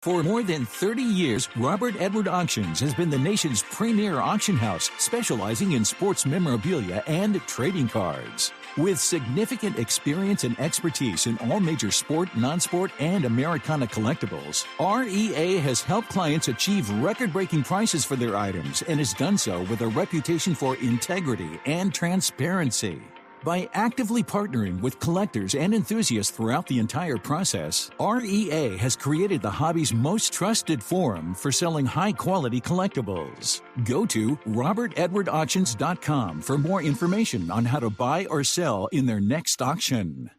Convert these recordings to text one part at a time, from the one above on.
For more than 30 years, Robert Edward Auctions has been the nation's premier auction house, specializing in sports memorabilia and trading cards. With significant experience and expertise in all major sport, non-sport, and Americana collectibles, REA has helped clients achieve record-breaking prices for their items and has done so with a reputation for integrity and transparency. By actively partnering with collectors and enthusiasts throughout the entire process, REA has created the hobby's most trusted forum for selling high-quality collectibles. Go to robertedwardauctions.com for more information on how to buy or sell in their next auction.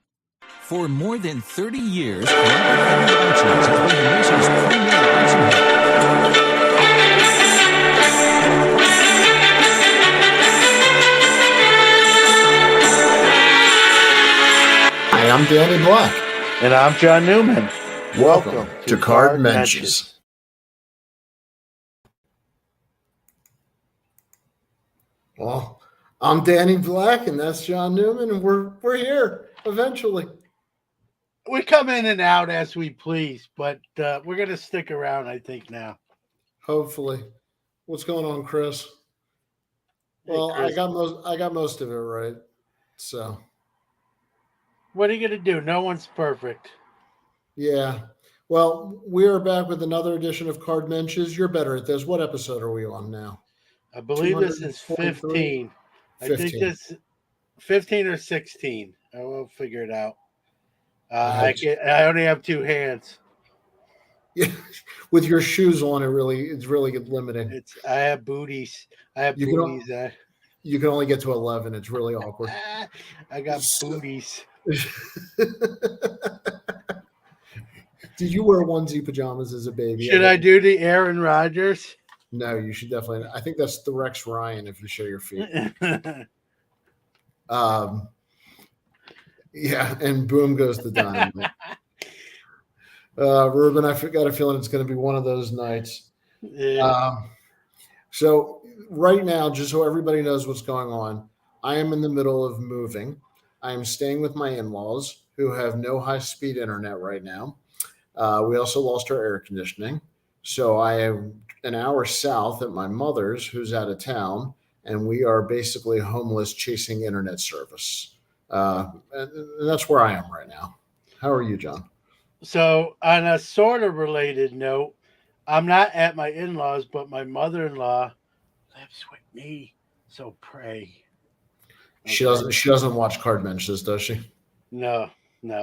For more than 30 years, Robert Edward Auctions has been the nation's premier auction house. I'm Danny Black. And I'm John Newman. Welcome to Card Mensches. Well, I'm Danny Black, and that's John Newman, and we're here eventually. We come in and out as we please, but we're going to stick around, I think, now. Hopefully. What's going on, Chris? Well, hey, Chris. I got most of it right. So. What are you going to do? No one's perfect. Yeah. Well, we are back with another edition of Card Mensches. You're better at this. What episode are we on now? I believe this is 15. I think this 15 or 16. I will figure it out. I only have two hands. Yeah, with your shoes on, it's really limiting. I have booties. You can only get to 11. It's really awkward. I got booties. Did you wear onesie pajamas as a baby? Should I do the Aaron Rodgers? No, you should definitely. I think that's the Rex Ryan if you show your feet. Yeah, and boom goes the dynamite. Ruben, I got a feeling it's going to be one of those nights. Yeah. So right now, just so everybody knows what's going on, I am in the middle of moving. I am staying with my in-laws who have no high-speed internet right now. We also lost our air conditioning. So I am an hour south at my mother's who's out of town, and we are basically homeless chasing internet service. And that's where I am right now. How are you, John? So on a sort of related note, I'm not at my in-laws, but my mother-in-law lives with me. So pray. She doesn't watch Card Mensches, does she? No,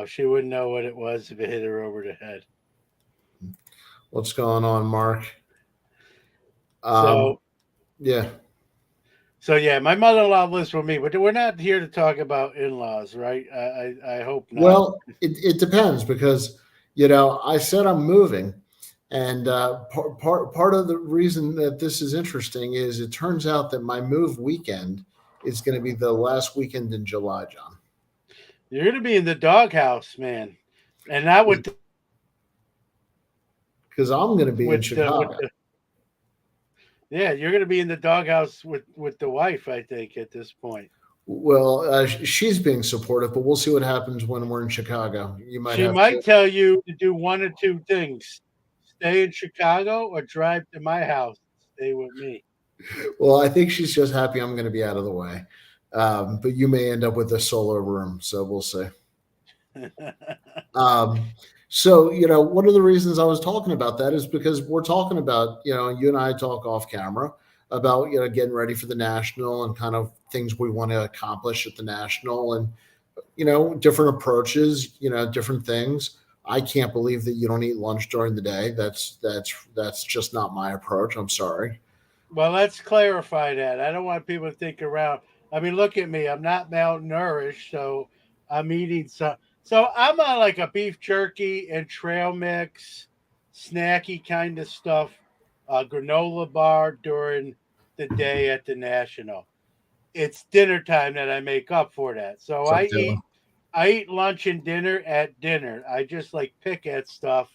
she wouldn't know what it was if it hit her over the head. What's going on, Mark? Yeah. So yeah, my mother-in-law lives with me, but we're not here to talk about in-laws, right? I hope not. Well, it depends because I said I'm moving, and part of the reason that this is interesting is it turns out that my move weekend is going to be the last weekend in July, John. You're going to be in the doghouse, man. And that would... Because I'm going to be in Chicago. Yeah, you're going to be in the doghouse with the wife, I think, at this point. Well, she's being supportive, but we'll see what happens when we're in Chicago. She might tell you to do one or two things. Stay in Chicago or drive to my house. Stay with me. Well, I think she's just happy I'm going to be out of the way. But you may end up with a solo room, so we'll see. So, one of the reasons I was talking about that is because we're talking about, you and I talk off camera about, getting ready for the National and kind of things we want to accomplish at the National and, different approaches, different things. I can't believe that you don't eat lunch during the day. That's just not my approach. I'm sorry. Well, let's clarify that. I don't want people to think around. I mean, look at me. I'm not malnourished, so I'm eating some. So I'm on like a beef jerky and trail mix, snacky kind of stuff, granola bar during the day at the National. It's dinner time that I make up for that. So I eat lunch and dinner at dinner. I just like pick at stuff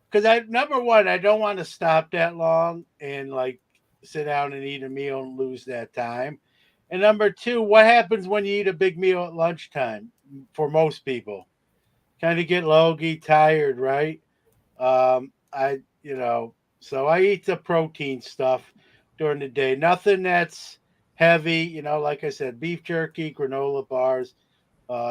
because number one, I don't want to stop that long and like sit down and eat a meal and lose that time. And number two, what happens when you eat a big meal at lunchtime? For most people, kind of get logy, tired, right? So I eat the protein stuff during the day. Nothing that's heavy, like I said, beef jerky, granola bars,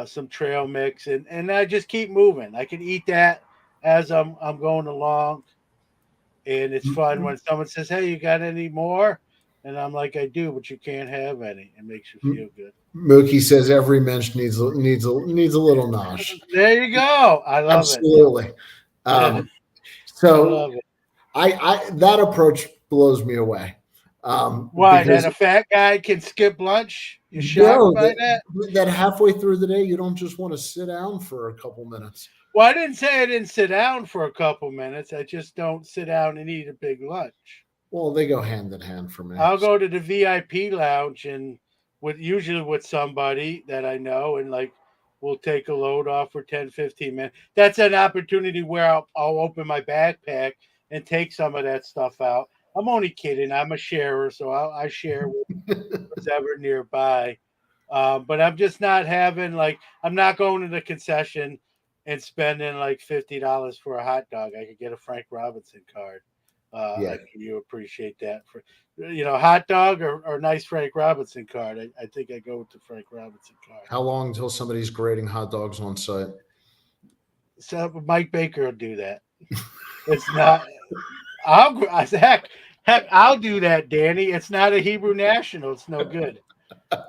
some trail mix, and I just keep moving. I can eat that as I'm going along, and it's fun when someone says, "Hey, you got any more?" And I'm like, "I do, but you can't have any." It makes you feel good. Mookie says every mensch needs a little nosh. There you go. I love it. Absolutely. Yeah, I So love it. I that approach blows me away. Why? That Because a fat guy can skip lunch? You shocked no, by that? that halfway through the day, you don't just want to sit down for a couple minutes. Well, I didn't say I didn't sit down for a couple minutes. I just don't sit down and eat a big lunch. Well, they go hand in hand for me. I'll go to the VIP lounge and usually with somebody that I know, and like we'll take a load off for 10, 15 minutes. That's an opportunity where I'll open my backpack and take some of that stuff out. I'm only kidding. I'm a sharer, so I share with who's ever nearby. But I'm just not having I'm not going to the concession and spending like $50 for a hot dog. I could get a Frank Robinson card. Yeah. I'm sure you appreciate that for hot dog or nice Frank Robinson card. I think I go with the Frank Robinson card. How long until somebody's grading hot dogs on site? So Mike Baker will do that. It's not. Heck, I'll do that, Danny. It's not a Hebrew national. It's no good.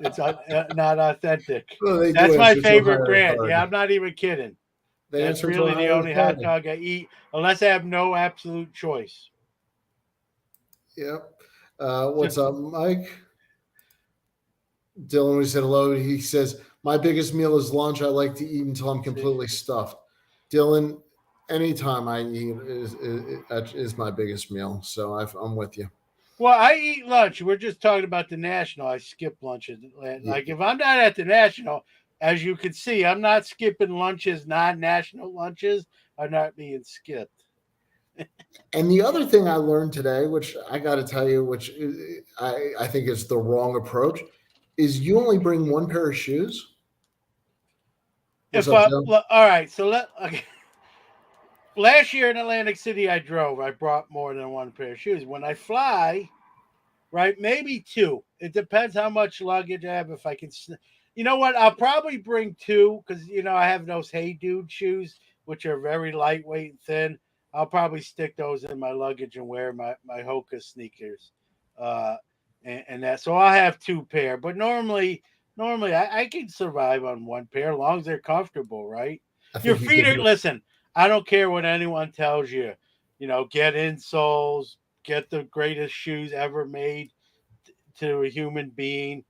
It's not authentic. Well, they do That's my answer to a favorite higher brand. Yeah, authority. I'm not even kidding. They That's answer to a really the higher only hot authority. dog I eat, unless I have no absolute choice. Yep. What's up, Mike? Dylan, we said hello. He says, my biggest meal is lunch. I like to eat until I'm completely stuffed. Dylan, anytime I eat is my biggest meal. So I'm with you. Well, I eat lunch. We're just talking about the national. I skip lunches. Like if I'm not at the national, as you can see, I'm not skipping lunches. Non-national lunches are not being skipped. And the other thing I learned today, which I got to tell you, which I think is the wrong approach, is you only bring one pair of shoes. What's If up, I Joe? all right, so okay. Last year in Atlantic City, I drove. I brought more than one pair of shoes. When I fly, right, maybe two. It depends how much luggage I have. If I can, you know what? I'll probably bring two because I have those Hey Dude shoes, which are very lightweight and thin. I'll probably stick those in my luggage and wear my Hoka sneakers, uh, and that. So I'll have two pair. But normally I can survive on one pair as long as they're comfortable, right? I Your think you feet could are. do. Listen, I don't care what anyone tells you. Get insoles, get the greatest shoes ever made to a human being.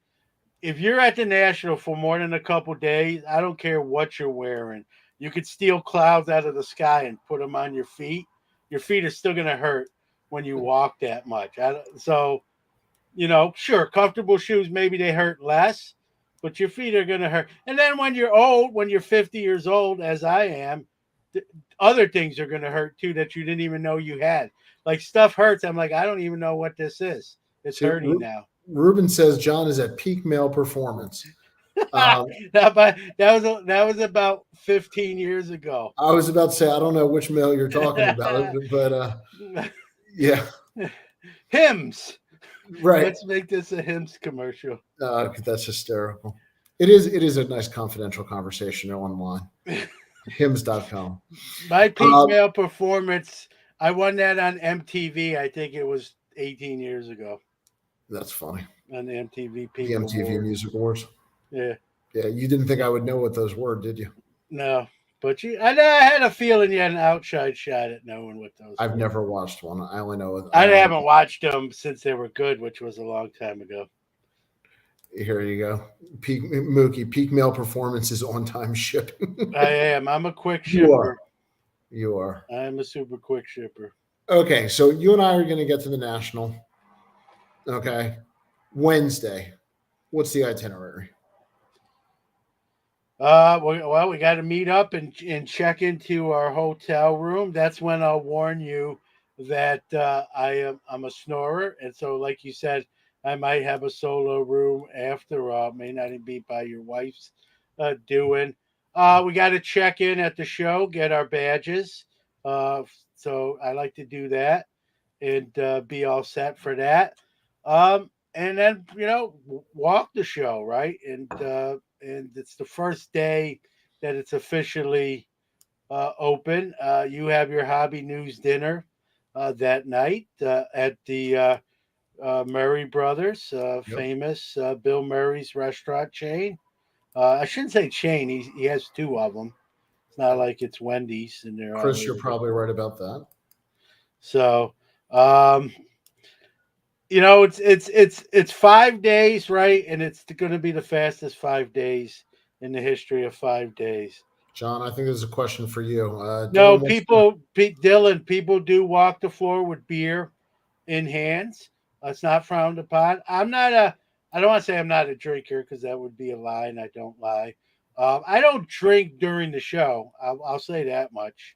If you're at the National for more than a couple days, I don't care what you're wearing. You could steal clouds out of the sky and put them on your feet. Your feet are still going to hurt when you walk that much. Sure, comfortable shoes, maybe they hurt less, but your feet are going to hurt. And then when you're old, when you're 50 years old, as I am, th- other things are going to hurt too that you didn't even know you had. Like stuff hurts. I'm like, I don't even know what this is. It's See, hurting now. Ruben says John is at peak male performance. That was about 15 years ago. I was about to say I don't know which male you're talking about, but yeah, Hymns. right. Let's make this a hymns commercial. That's hysterical. It is a nice confidential conversation online. Hims.com. My peak male performance, I won that on MTV. I think it was 18 years ago That's funny. on the MTV Peak The MTV Award. Music Awards. Yeah. Yeah, you didn't think I would know what those were, did you? No, but I had a feeling you had an outside shot at knowing what those. I've were. never watched one. I only know. I haven't watched them since they were good, which was a long time ago. Here you go. Peak male performance is on time shipping. I am. I'm a quick You shipper. are. You are. I'm a super quick shipper. Okay, so you and I are going to get to the National. Okay. Wednesday. What's the itinerary? We got to meet up and check into our hotel room. That's when I'll warn you that I'm a snorer, and so like you said, I might have a solo room after all. May not even be by your wife's doing. We got to check in at the show, get our badges. So I like to do that and be all set for that. And then walk the show, right? And it's the first day that it's officially open. You have your hobby news dinner that night at the Murray Brothers, Yep. famous Bill Murray's restaurant chain. I shouldn't say chain. He has two of them. It's not like it's Wendy's and they're all Chris, you're over the probably right about that. So, um, it's 5 days, right? And it's going to be the fastest 5 days in the history of 5 days. John, I think this is a question for you. No, Dylan, what's the Dylan, people do walk the floor with beer in hands. It's not frowned upon. I don't want to say I'm not a drinker because that would be a lie, and I don't lie. I don't drink during the show. I'll say that much.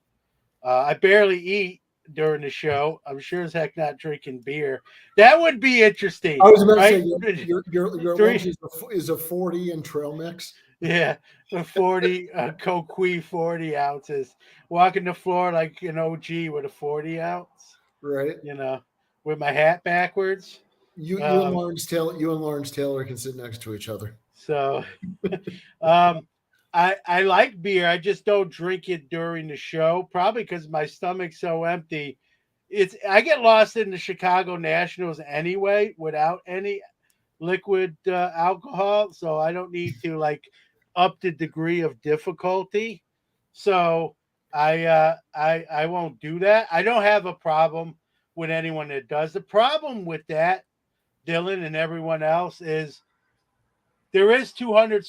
I barely eat during the show. I'm sure as heck not drinking beer. That would be interesting, I was about to say right? your lunch Three, is a 40 and trail mix, yeah, the 40 Coqui 40 ounces. Walking the floor like an OG with a 40 ounce, right? you know, with my hat backwards. Um, You and Lawrence Taylor can sit next to each other. so um, I like beer. I just don't drink it during the show, probably because my stomach's so empty. I get lost in the Chicago Nationals anyway without any liquid alcohol, so I don't need to like up the degree of difficulty. So I won't do that. I don't have a problem with anyone that does. The problem with that, Dylan and everyone else, is there is 200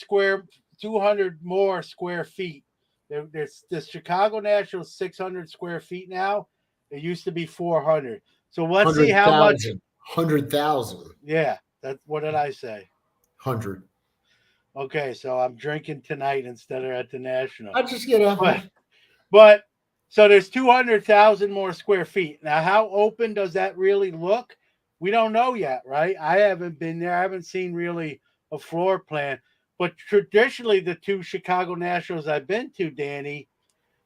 more square feet. There's the Chicago Nationals 600 square feet now. It used to be 400. So let's see how much. 100,000. Yeah, that's what did I say? 100. Okay, so I'm drinking tonight instead of at the National. I just get But but so there's 200,000 more square feet. Now, how open does that really look? We don't know yet, right? I haven't been there. I haven't seen really a floor plan. But traditionally, the two Chicago Nationals I've been to, Danny,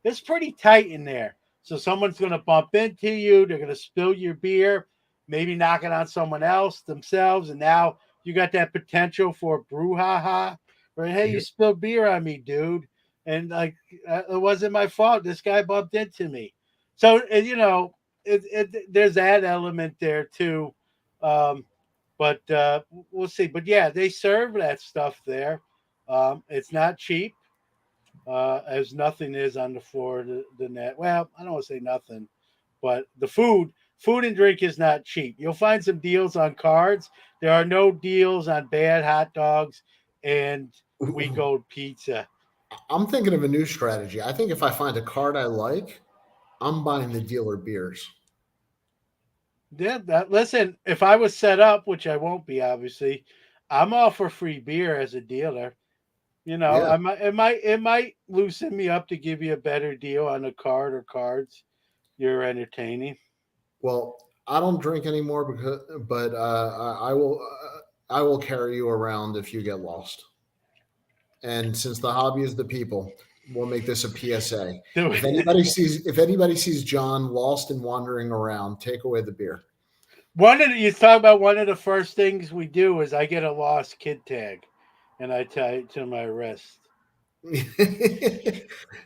it's pretty tight in there. So someone's going to bump into you. They're going to spill your beer, maybe knock it on someone else themselves. And now you got that potential for brouhaha. Right? Hey, you spilled beer on me, dude. And like, it wasn't my fault. This guy bumped into me. So, there's that element there too. Um, but we'll see. But yeah, they serve that stuff there. It's not cheap as nothing is on the floor of the net. Well, I don't want to say nothing, but the food and drink is not cheap. You'll find some deals on cards. There are no deals on bad hot dogs and We Gold pizza. I'm thinking of a new strategy. I think if I find a card I like, I'm buying the dealer beers. Yeah, listen, if I was set up, which I won't be, obviously, I'm all for free beer as a dealer. Yeah. It might loosen me up to give you a better deal on a card or cards you're entertaining. Well, I don't drink anymore but I will carry you around if you get lost. And since the hobby is the people, we'll make this a PSA. If anybody sees John lost and wandering around, take away the beer. You talk about one of the first things we do is I get a lost kid tag, and I tie it to my wrist.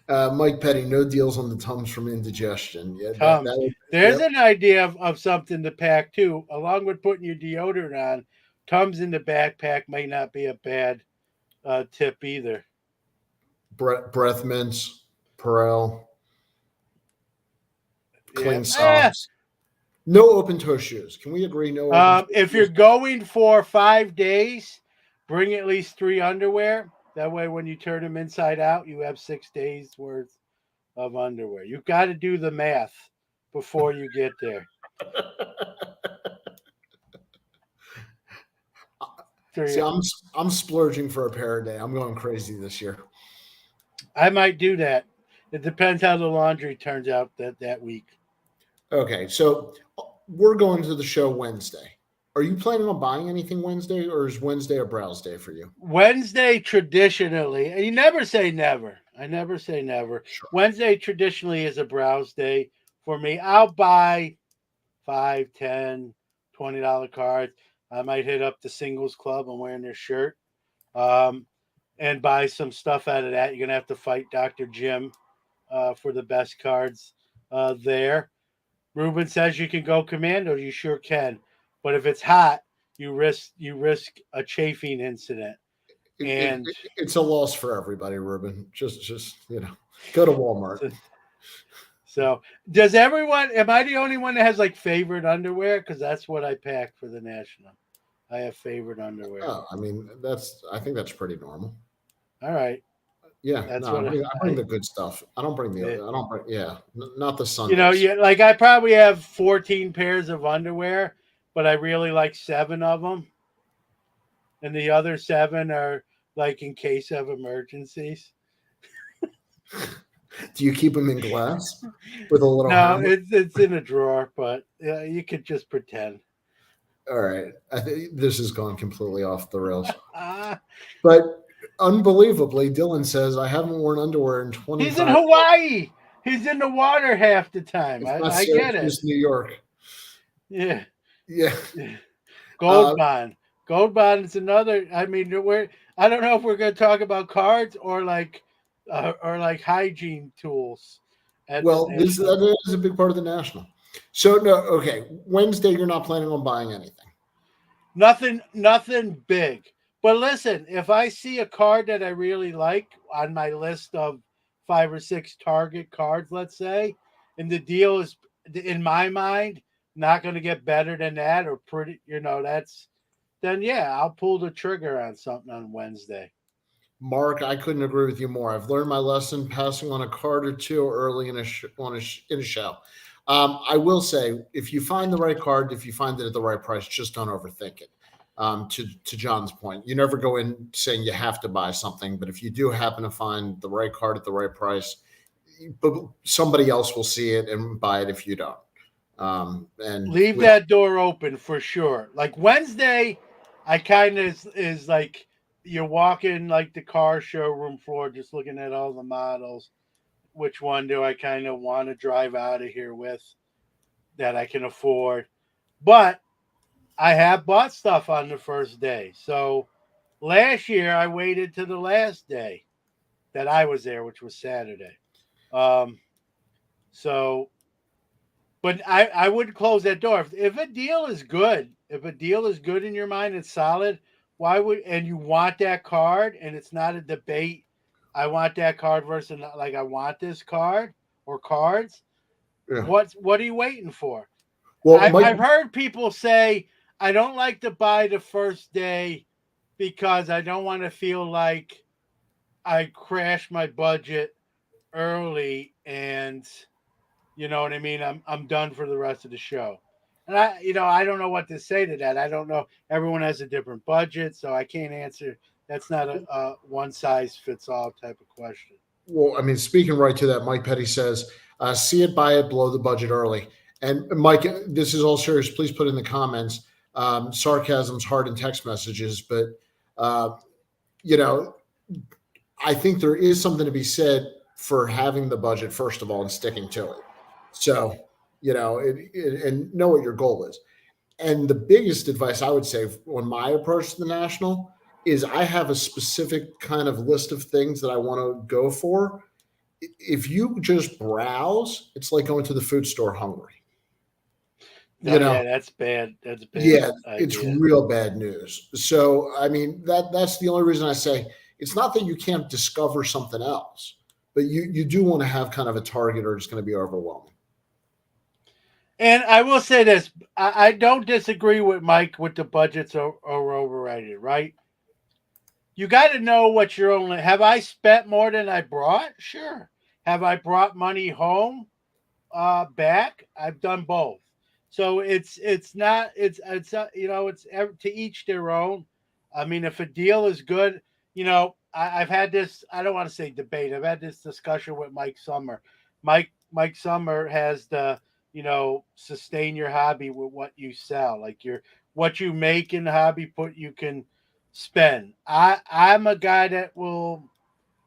Mike Petty, no deals on the Tums from indigestion. Yeah, Tums. There's yep. an idea of something to pack too, along with putting your deodorant on. Tums in the backpack may not be a bad tip either. Breath mints, Perel, clean Yeah. socks. No open toe shoes. Can we agree? No. If you're going for 5 days, bring at least 3 underwear. That way, when you turn them inside out, you have 6 days worth of underwear. You've got to do the math before you get there. See, I'm splurging for a pair a day. I'm going crazy this year. I might do that. It depends how the laundry turns out that week. Okay, so we're going to the show Wednesday. Are you planning on buying anything Wednesday, or is Wednesday a browse day for you? Wednesday, traditionally, and you never say never. I never say never. Sure. Wednesday traditionally is a browse day for me. I'll buy 5, 10, $20 cards. I might hit up the singles club. I'm wearing their shirt. Um, and buy some stuff out of that. You're gonna have to fight Dr. Jim for the best cards there. Ruben says you can go commando. You sure can, but if it's hot, you risk a chafing incident. And It's a loss for everybody, Ruben. Just go to Walmart. so, does everyone? Am I the only one that has like favorite underwear? Because that's what I pack for the national. I have favorite underwear. Oh, I mean, I think that's pretty normal. All right, Yeah, that's no, what I bring the good stuff. I don't bring I not the you know, Sundays. yeah, like I probably have 14 pairs of underwear, but I really like 7 of them, and the other 7 are like in case of emergencies. Do you keep them in glass with a little No, hammer? it's in a drawer, but you could just pretend. All right, I think this has gone completely off the rails. Ah, But unbelievably, Dylan says I haven't worn underwear in he's in 25 years. Hawaii. He's in the water half the time. It's I, not I get it. Syracuse, New York. Yeah. Yeah. Gold bond. Gold bond is another. I mean, I don't know if we're going to talk about cards or like hygiene tools at the Well, national. that is a big part of the national. So no, okay. Wednesday, you're not planning on buying anything. Nothing big. But listen, if I see a card that I really like on my list of 5 or 6 target cards, let's say, and the deal is in my mind not going to get better than that or pretty, then yeah, I'll pull the trigger on something on Wednesday. Mark, I couldn't agree with you more. I've learned my lesson passing on a card or two early in a show. I will say, if you find the right card, if you find it at the right price, just don't overthink it. To John's point, you never go in saying you have to buy something, but if you do happen to find the right card at the right price, but somebody else will see it and buy it if you don't. And Leave that door open for sure. Like Wednesday, I kind of is like you're walking like the car showroom floor, just looking at all the models. Which one do I kind of want to drive out of here with that I can afford? But I have bought stuff on the first day. So last year I waited to the last day that I was there, which was Saturday. Um, so But I wouldn't close that door. If a deal is good, if a deal is good in your mind, it's solid. Why would and you want that card and it's not a debate. I want that card versus like I want this card or cards. yeah. What are you waiting for? Well, Mike, I've heard people say I don't like to buy the first day because I don't want to feel like I crash my budget early and you know what I mean? I'm done for the rest of the show. And I don't know what to say to that. I don't know. Everyone has a different budget, so I can't answer. That's not a one size fits all type of question. well, I mean, speaking right to that, Mike Petty says, see it, buy it, blow the budget early. And Mike, this is all serious. Please put in the comments. Sarcasm's hard in text messages, but uh, you know, I think there is something to be said for having the budget first of all and sticking to it. So, and know what your goal is. And the biggest advice I would say on my approach to the national is I have a specific kind of list of things that I want to go for. If you just browse, it's like going to the food store hungry. Oh yeah, that's bad. That's a bad Yeah, it's idea. real bad news. So, I mean, that's the only reason I say it's not that you can't discover something else, but you do want to have kind of a target or it's going to be overwhelming. And I will say this: I don't disagree with Mike with the budgets are overrated, right? You got to know what you're only. Have I spent more than I brought? Sure. Have I brought money home? Back. I've done both. So it's not it's to each their own. I mean, if a deal is good, I've had this. I don't want to say debate. I've had this discussion with Mike Summer. Mike Summer has the sustain your hobby with what you sell, like what you make in the hobby, you can spend. I'm a guy that will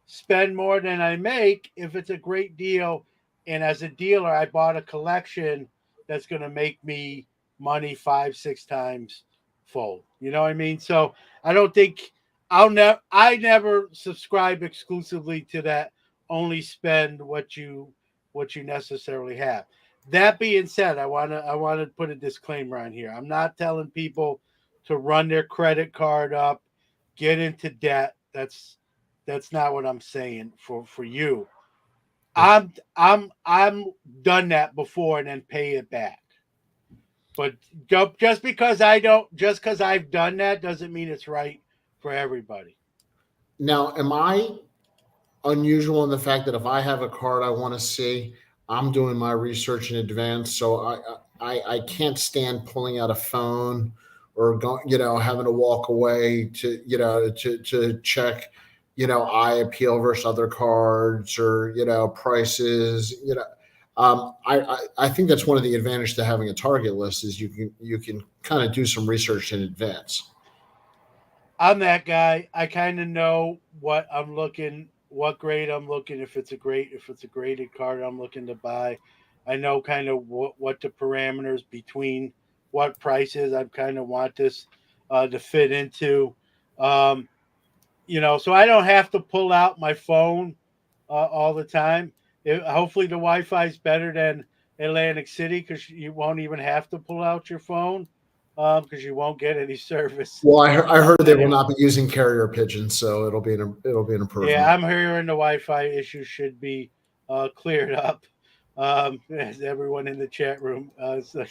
spend more than I make if it's a great deal. And as a dealer, I bought a collection that's going to make me money 5, 6 times fold. You know what I mean? So I don't think I never subscribe exclusively to that. Only spend what you necessarily have. That being said, I want to put a disclaimer on here. I'm not telling people to run their credit card up, get into debt. That's not what I'm saying for you. I'm done that before and then pay it back. But just because I've done that doesn't mean it's right for everybody. Now, am I unusual in the fact that if I have a card I want to see, I'm doing my research in advance, so I can't stand pulling out a phone or going, having to walk away to, to check, I appeal versus other cards or, prices, I think that's one of the advantages to having a target list is you can kind of do some research in advance. I'm that guy. I kind of know what grade I'm looking. If it's a graded card I'm looking to buy, I know kind of what the parameters between what prices I kind of want this to fit into. Um, so I don't have to pull out my phone all the time. Hopefully, the Wi-Fi is better than Atlantic City because you won't even have to pull out your phone because you won't get any service. Well, I heard they will not be using carrier pigeons, so it'll be an Yeah, improvement. I'm hearing the Wi-Fi issue should be cleared up. As everyone in the chat room, so,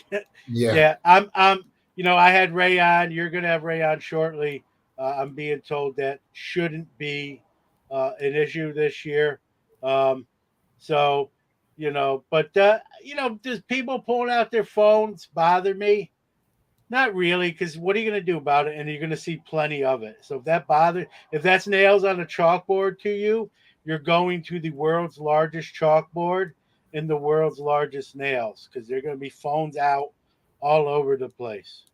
Yeah. yeah, I'm. I had Ray on. You're gonna have Ray on shortly. I'm being told that shouldn't be an issue this year. Um, so, but does people pulling out their phones bother me? Not really, because what are you going to do about it? And you're going to see plenty of it. So if that's nails on a chalkboard to you, you're going to the world's largest chalkboard and the world's largest nails because they're going to be phones out all over the place.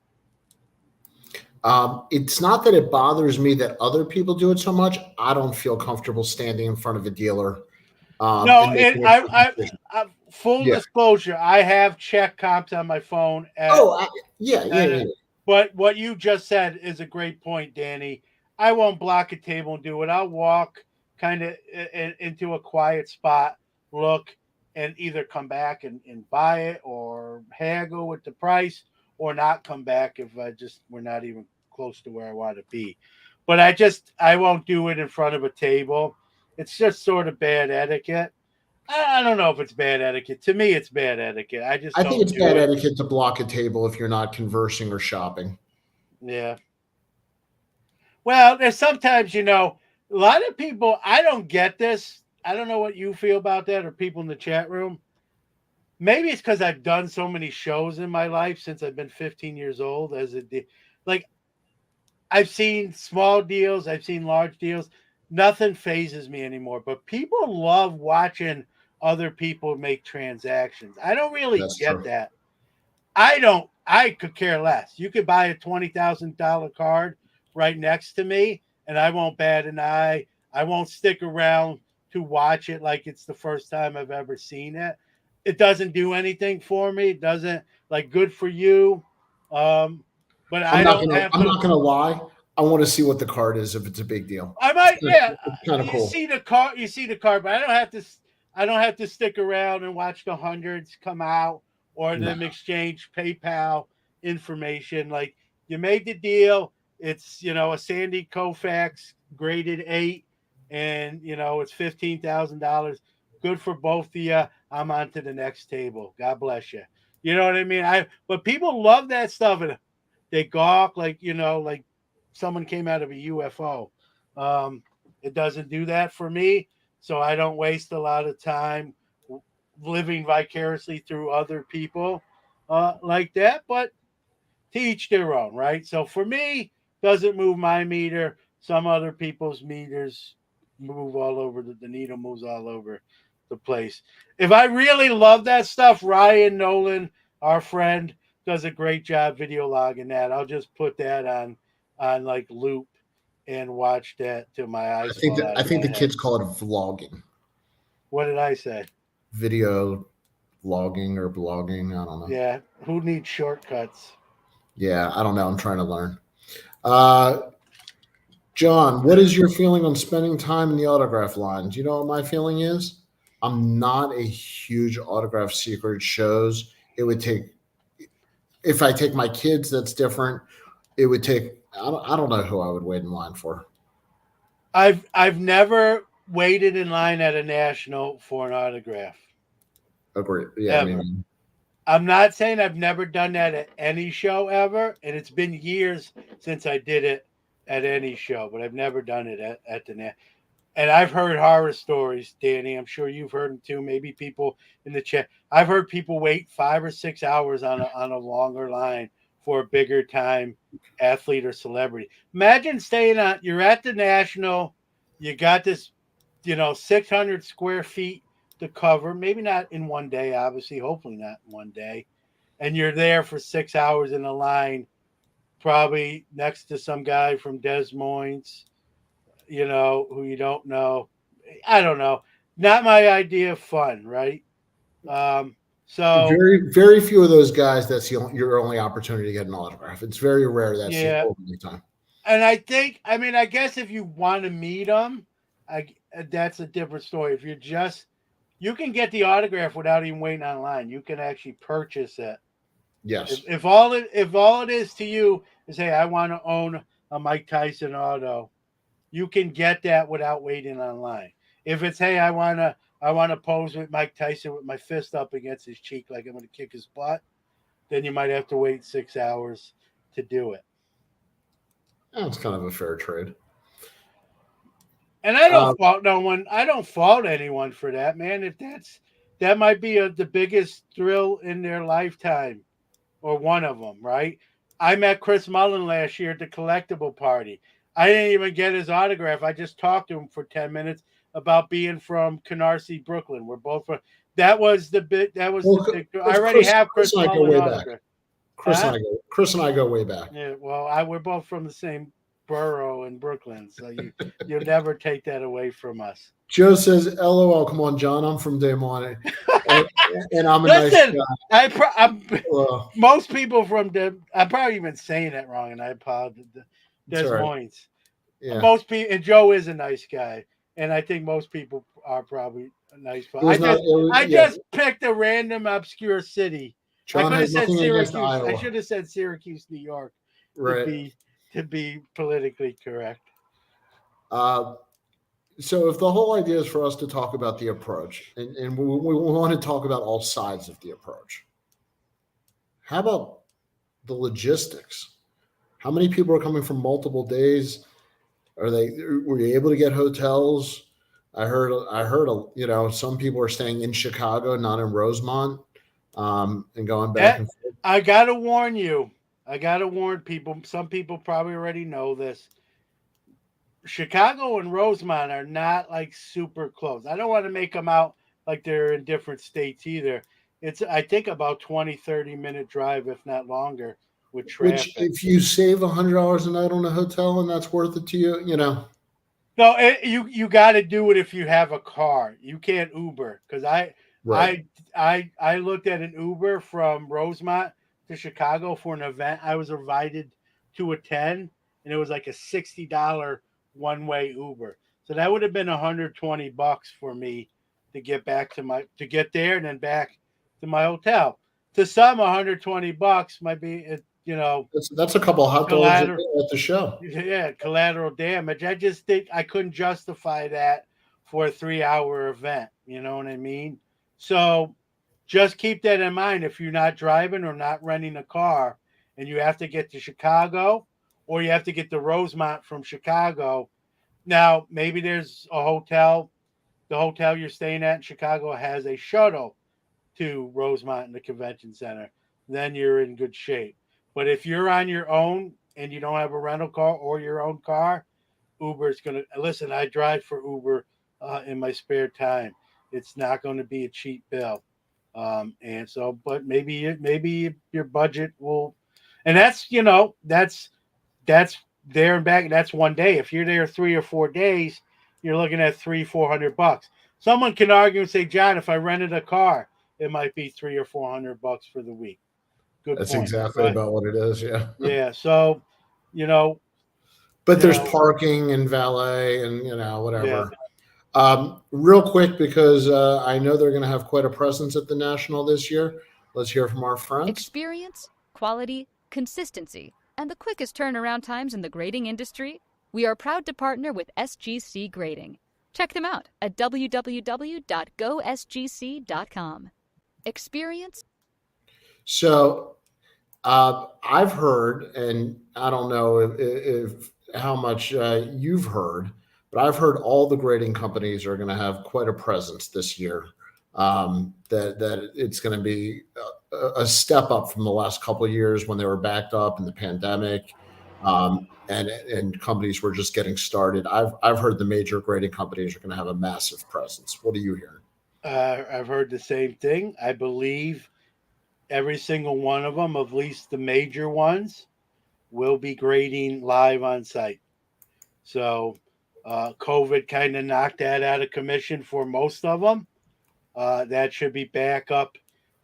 It's not that it bothers me that other people do it so much. I don't feel comfortable standing in front of a dealer No, and making a quick decision. full Yeah. disclosure, I have check comps on my phone Oh, yeah, yeah, and yeah. but what you just said is a great point, Danny. I won't block a table and do it. I'll walk kind of into a quiet spot, look, and either come back and buy it or haggle with the price or not come back if we're not even close to where I want to be. But I won't do it in front of a table. It's just sort of bad etiquette. I don't know if it's bad etiquette. To me, it's bad etiquette. I just I think don't it's do bad it. etiquette to block a table if you're not conversing or shopping. Yeah. Well, there's sometimes, a lot of people, I don't get this. I don't know what you feel about that or people in the chat room. Maybe it's because I've done so many shows in my life since I've been 15 years old. Like, I've seen small deals, I've seen large deals. Nothing phases me anymore. But people love watching other people make transactions. I don't really That's get true. that. I don't. I could care less. You could buy a $20,000 card right next to me, and I won't bat an eye. I won't stick around to watch it like it's the first time I've ever seen it. It doesn't do anything for me. It doesn't good for you. Um, but I'm I not don't gonna have I'm to. not gonna lie. I want to see what the card is if it's a big deal. I might, yeah. It's kind of You cool. see the car, but I don't have to. I don't have to stick around and watch the hundreds come out or No. them exchange PayPal information. Like you made the deal. It's a Sandy Koufax graded 8, and it's $15,000. Good for both of you. I'm on to the next table. God bless you. You know what I mean? But people love that stuff and they gawk like someone came out of a UFO. Um, it doesn't do that for me, so I don't waste a lot of time living vicariously through other people like that. But to each their own, right? So for me, doesn't move my meter. Some other people's meters move all over. The needle moves all over the place. If I really love that stuff, Ryan Nolan, our friend, does a great job video logging that. I'll just put that on like loop and watch that till my eyes fall out I of my think the head. kids call it vlogging, What did I say? video vlogging or blogging. I don't know. Yeah, who needs shortcuts? Yeah, I don't know. I'm trying to learn. Uh, John, what is your feeling on spending time in the autograph line? Do you know what my feeling is? I'm not a huge autograph seeker at shows. It would take, if I take my kids, that's different. It would take, I don't know who I would wait in line for. I've never waited in line at a national for an autograph. Agree. Yeah, I Ever. mean, I'm not saying I've never done that at any show ever, and it's been years since I did it at any show, but I've never done it at the net. And I've heard horror stories, Danny. I'm sure you've heard them too. Maybe people in the chat. I've heard people wait 5 or 6 hours on a longer line for a bigger time athlete or celebrity. Imagine staying on. You're at the national. You got this, 600 square feet to cover. Maybe not in one day, obviously. Hopefully not in one day. And you're there for 6 hours in a line, probably next to some guy from Des Moines, who you don't know. I don't know. Not my idea of fun, right? So very, very few of those guys, that's your only opportunity to get an autograph. It's very rare. That's the yeah, only time. and I guess if you want to meet them, I that's a different story. If you're just, you can get the autograph without even waiting online. You can actually purchase it. Yes. If all it is to you is, hey, I want to own a Mike Tyson auto, you can get that without waiting online. If it's, hey, I wanna pose with Mike Tyson with my fist up against his cheek like I'm gonna kick his butt, then you might have to wait 6 hours to do it. That's kind of a fair trade. And I don't Um, fault no one. I don't fault anyone for that, man. If that might be the biggest thrill in their lifetime, or one of them, right? I met Chris Mullen last year at the collectible party. I didn't even get his autograph. I just talked to him for 10 minutes about being from Canarsie, Brooklyn. We're both from. That was the big. That was the well, big. I already have Chris Chris and I go Mullen way back. autograph. Huh? Chris and I go way back. Yeah. Well, we're both from the same borough in Brooklyn, so you'll never take that away from us. Joe says, "LOL, come on, John. I'm from Des Moines, and, and I'm a nice Listen, guy." I'm Well, most people from I'm probably even saying that wrong, and I apologize. it's Des all right. Moines. Yeah, Most people, and Joe is a nice guy, and I think most people are probably a nice. it was not. I Yeah, just picked a random obscure city. I John could have has said nothing against Syracuse. I Iowa, should have said Syracuse, New York, to right? be politically correct. Uh, so, if the whole idea is for us to talk about the approach, and we want to talk about all sides of the approach, how about the logistics? How many people are coming from multiple days? Were you able to get hotels? I heard, some people are staying in Chicago, not in Rosemont, and going back That and forth. I gotta warn you. I gotta warn people. Some people probably already know this. Chicago and Rosemont are not like super close. I don't want to make them out like they're in different states either. It's, I think, about 20-30 minute drive, if not longer, with Which, traffic. if you save $100 a night on a hotel and that's worth it to you, No, you got to do it if you have a car. You can't Uber, because right? I looked at an Uber from Rosemont to Chicago for an event I was invited to attend, and it was like a $60 one way Uber. So that would have been $120 for me to get back to get there and then back to my hotel. To some, $120 might be, That's a couple of hot dogs at collateral. the show. Yeah, collateral damage. I just think I couldn't justify that for a 3 hour event. You know what I mean? So just keep that in mind if you're not driving or not renting a car and you have to get to Chicago, or you have to get to Rosemont from Chicago. Now, maybe there's a hotel. The hotel you're staying at in Chicago has a shuttle to Rosemont in the convention center. Then you're in good shape. But if you're on your own and you don't have a rental car or your own car, Uber is going to listen. I drive for Uber in my spare time. It's not going to be a cheap bill, and so. But maybe your budget will, and that's there and back, that's one day. If you're there 3 or 4 days, you're looking at $300-400. Someone can argue and say, John, if I rented a car, it might be $300 or $400 for the week. Good That's point. exactly But about what it is. Yeah. yeah, so you know, But you there's know, parking and valet and yeah. whatever. Real quick, because I know they're going to have quite a presence at the National this year. Let's hear from our friends. Experience, quality, consistency, and the quickest turnaround times in the grading industry? We are proud to partner with SGC Grading. Check them out at www.gosgc.com. Experience. So I've heard, and I don't know if how much you've heard, but I've heard all the grading companies are going to have quite a presence this year. That it's going to be a step up from the last couple of years when they were backed up in the pandemic, and companies were just getting started. I've heard the major grading companies are going to have a massive presence. What are you hearing? I've heard the same thing. I believe every single one of them, at least the major ones, will be grading live on site. So COVID kind of knocked that out of commission for most of them. That should be back up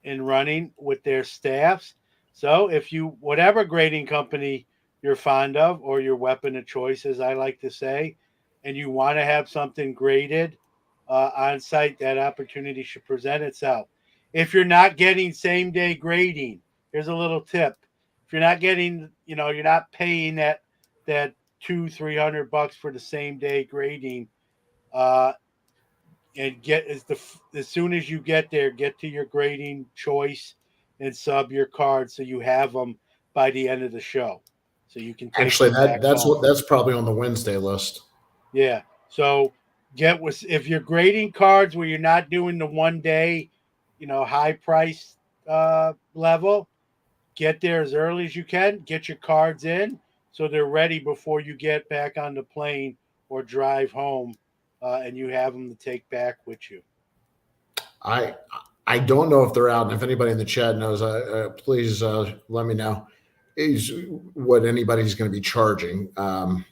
and running with their staffs. So if you, whatever grading company you're fond of, or your weapon of choice, as I like to say, and you want to have something graded on site, that opportunity should present itself. If you're not getting same day grading, here's a little tip. If you're not getting, you're not paying that 200-300 bucks for the same day grading, uh, and as soon as you get there, get to your grading choice and sub your card so you have them by the end of the show, so you can take Actually, them back home. that's probably on the Wednesday list. Yeah. So get with if you're grading cards where you're not doing the 1 day, high price level, get there as early as you can. Get your cards in so they're ready before you get back on the plane or drive home, and you have them to take back with you. I I don't know if they're out, and if anybody in the chat knows, please let me know. Is what anybody's going to be charging, and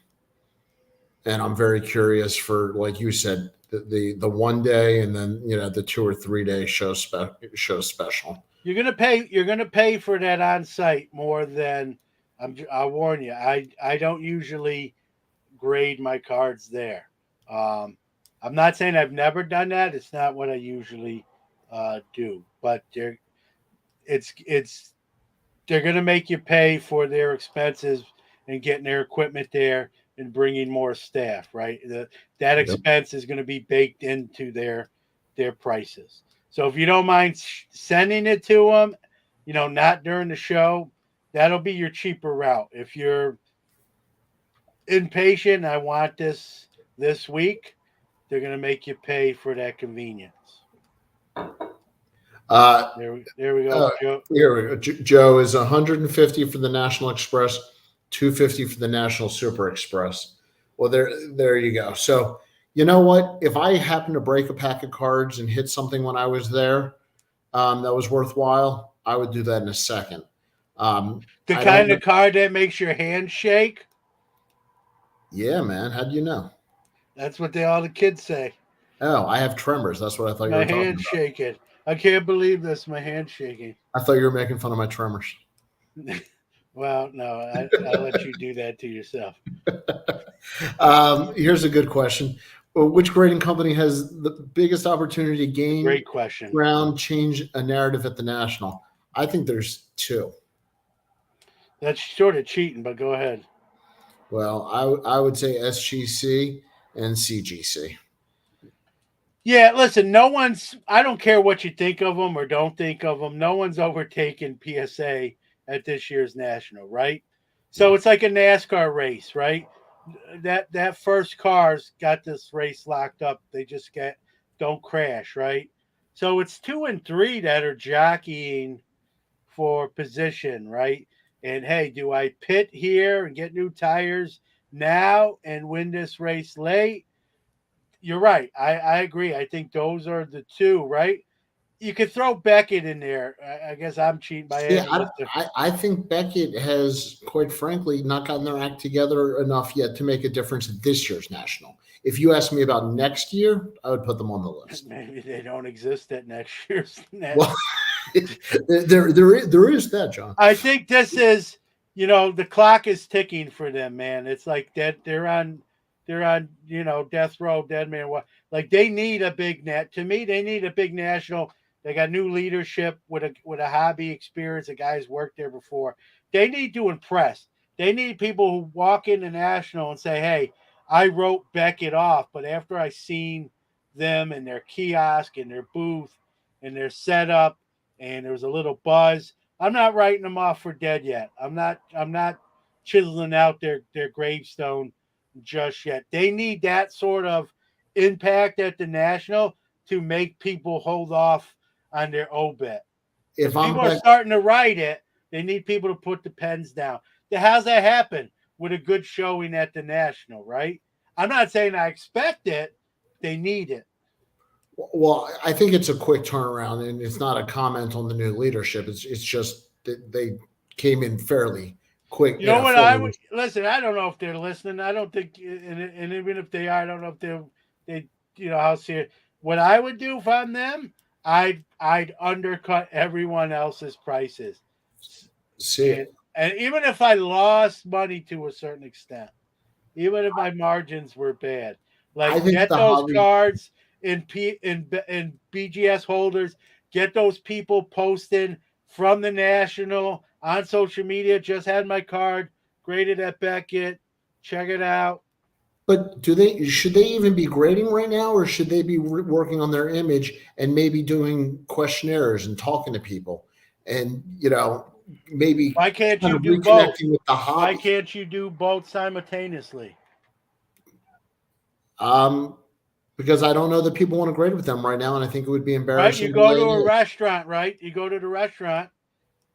I'm very curious for, like you said, the 1 day, and then the 2 or 3 day show special. You're gonna pay for that on site more than I'll warn you. I don't usually grade my cards there. Um, I'm not saying I've never done that. It's not what I usually do, but it's they're going to make you pay for their expenses and getting their equipment there and bringing more staff, right? That Yep. expense is going to be baked into their prices. So if you don't mind sending it to them, not during the show, that'll be your cheaper route. If you're impatient, I want this week, they're going to make you pay for that convenience. Uh, There we go, Joe. Here we go. Joe is 150 for the National Express, 250 for the National Super Express. Well, there you go. So you know what? If I happen to break a pack of cards and hit something when I was there, that was worthwhile, I would do that in a second. The I kind don't. of card that makes your hand shake. Yeah, man. How do you know? That's what all the kids say. Oh, I have tremors. That's what I thought you My were talking hand's about. shaking. I can't believe this. My hand's shaking. I thought you were making fun of my tremors. Well, no, I'll let you do that to yourself. Here's a good question. Which grading company has the biggest opportunity to gain Great question. ground, change a narrative at the National? I think there's two. That's sort of cheating, but go ahead. Well, I would say SGC and CGC. Yeah, listen, I don't care what you think of them or don't think of them, no one's overtaken PSA at this year's National, right? So it's like a NASCAR race, right? That first car's got this race locked up. They just don't crash, right? So it's 2 and 3 that are jockeying for position, right? And hey, do I pit here and get new tires now and win this race late? You're right. I agree. I think those are the two, right? you could throw Beckett in there. I guess I'm cheating by See, adding Mr. I think Beckett has, quite frankly, not gotten their act together enough yet to make a difference in this year's national. If you ask me about next year, I would put them on the list. Maybe they don't exist at next year's. Well, there is that, John. I think this is, the clock is ticking for them, man. It's like they're on, death row, dead man. Like they need a big net. To me, they need a big national. They got new leadership with a hobby experience. The guys worked there before. They need to impress. They need people who walk in the national and say, "Hey, I wrote Beckett off, but after I seen them and their kiosk and their booth and their setup, and there was a little buzz. I'm not writing them off for dead yet. I'm not chiseling out their gravestone just yet. They need that sort of impact at the national to make people hold off on their obit. If People are starting to write it, they need people to put the pens down. How's that happen with a good showing at the national, right? I'm not saying I expect it. They need it. Well, I think it's a quick turnaround, and it's not a comment on the new leadership. It's just that they came in fairly quick. You know what I would listen? I don't know if they're listening. I don't think, and even if they are, I don't know if they how serious. What I would do if I'm them, I'd undercut everyone else's prices. See, and even if I lost money to a certain extent, even if my margins were bad, like get those cards in BGS holders, get those people posting from the national on social media. Just had my card graded at Beckett. Check it out. But should they even be grading right now, or should they be working on their image and maybe doing questionnaires and talking to people, and maybe why can't you do both? With the hobby? Why can't you do both simultaneously? Because I don't know that people want to grade with them right now, and I think it would be embarrassing. Right, you go to a restaurant, right? You go to the restaurant,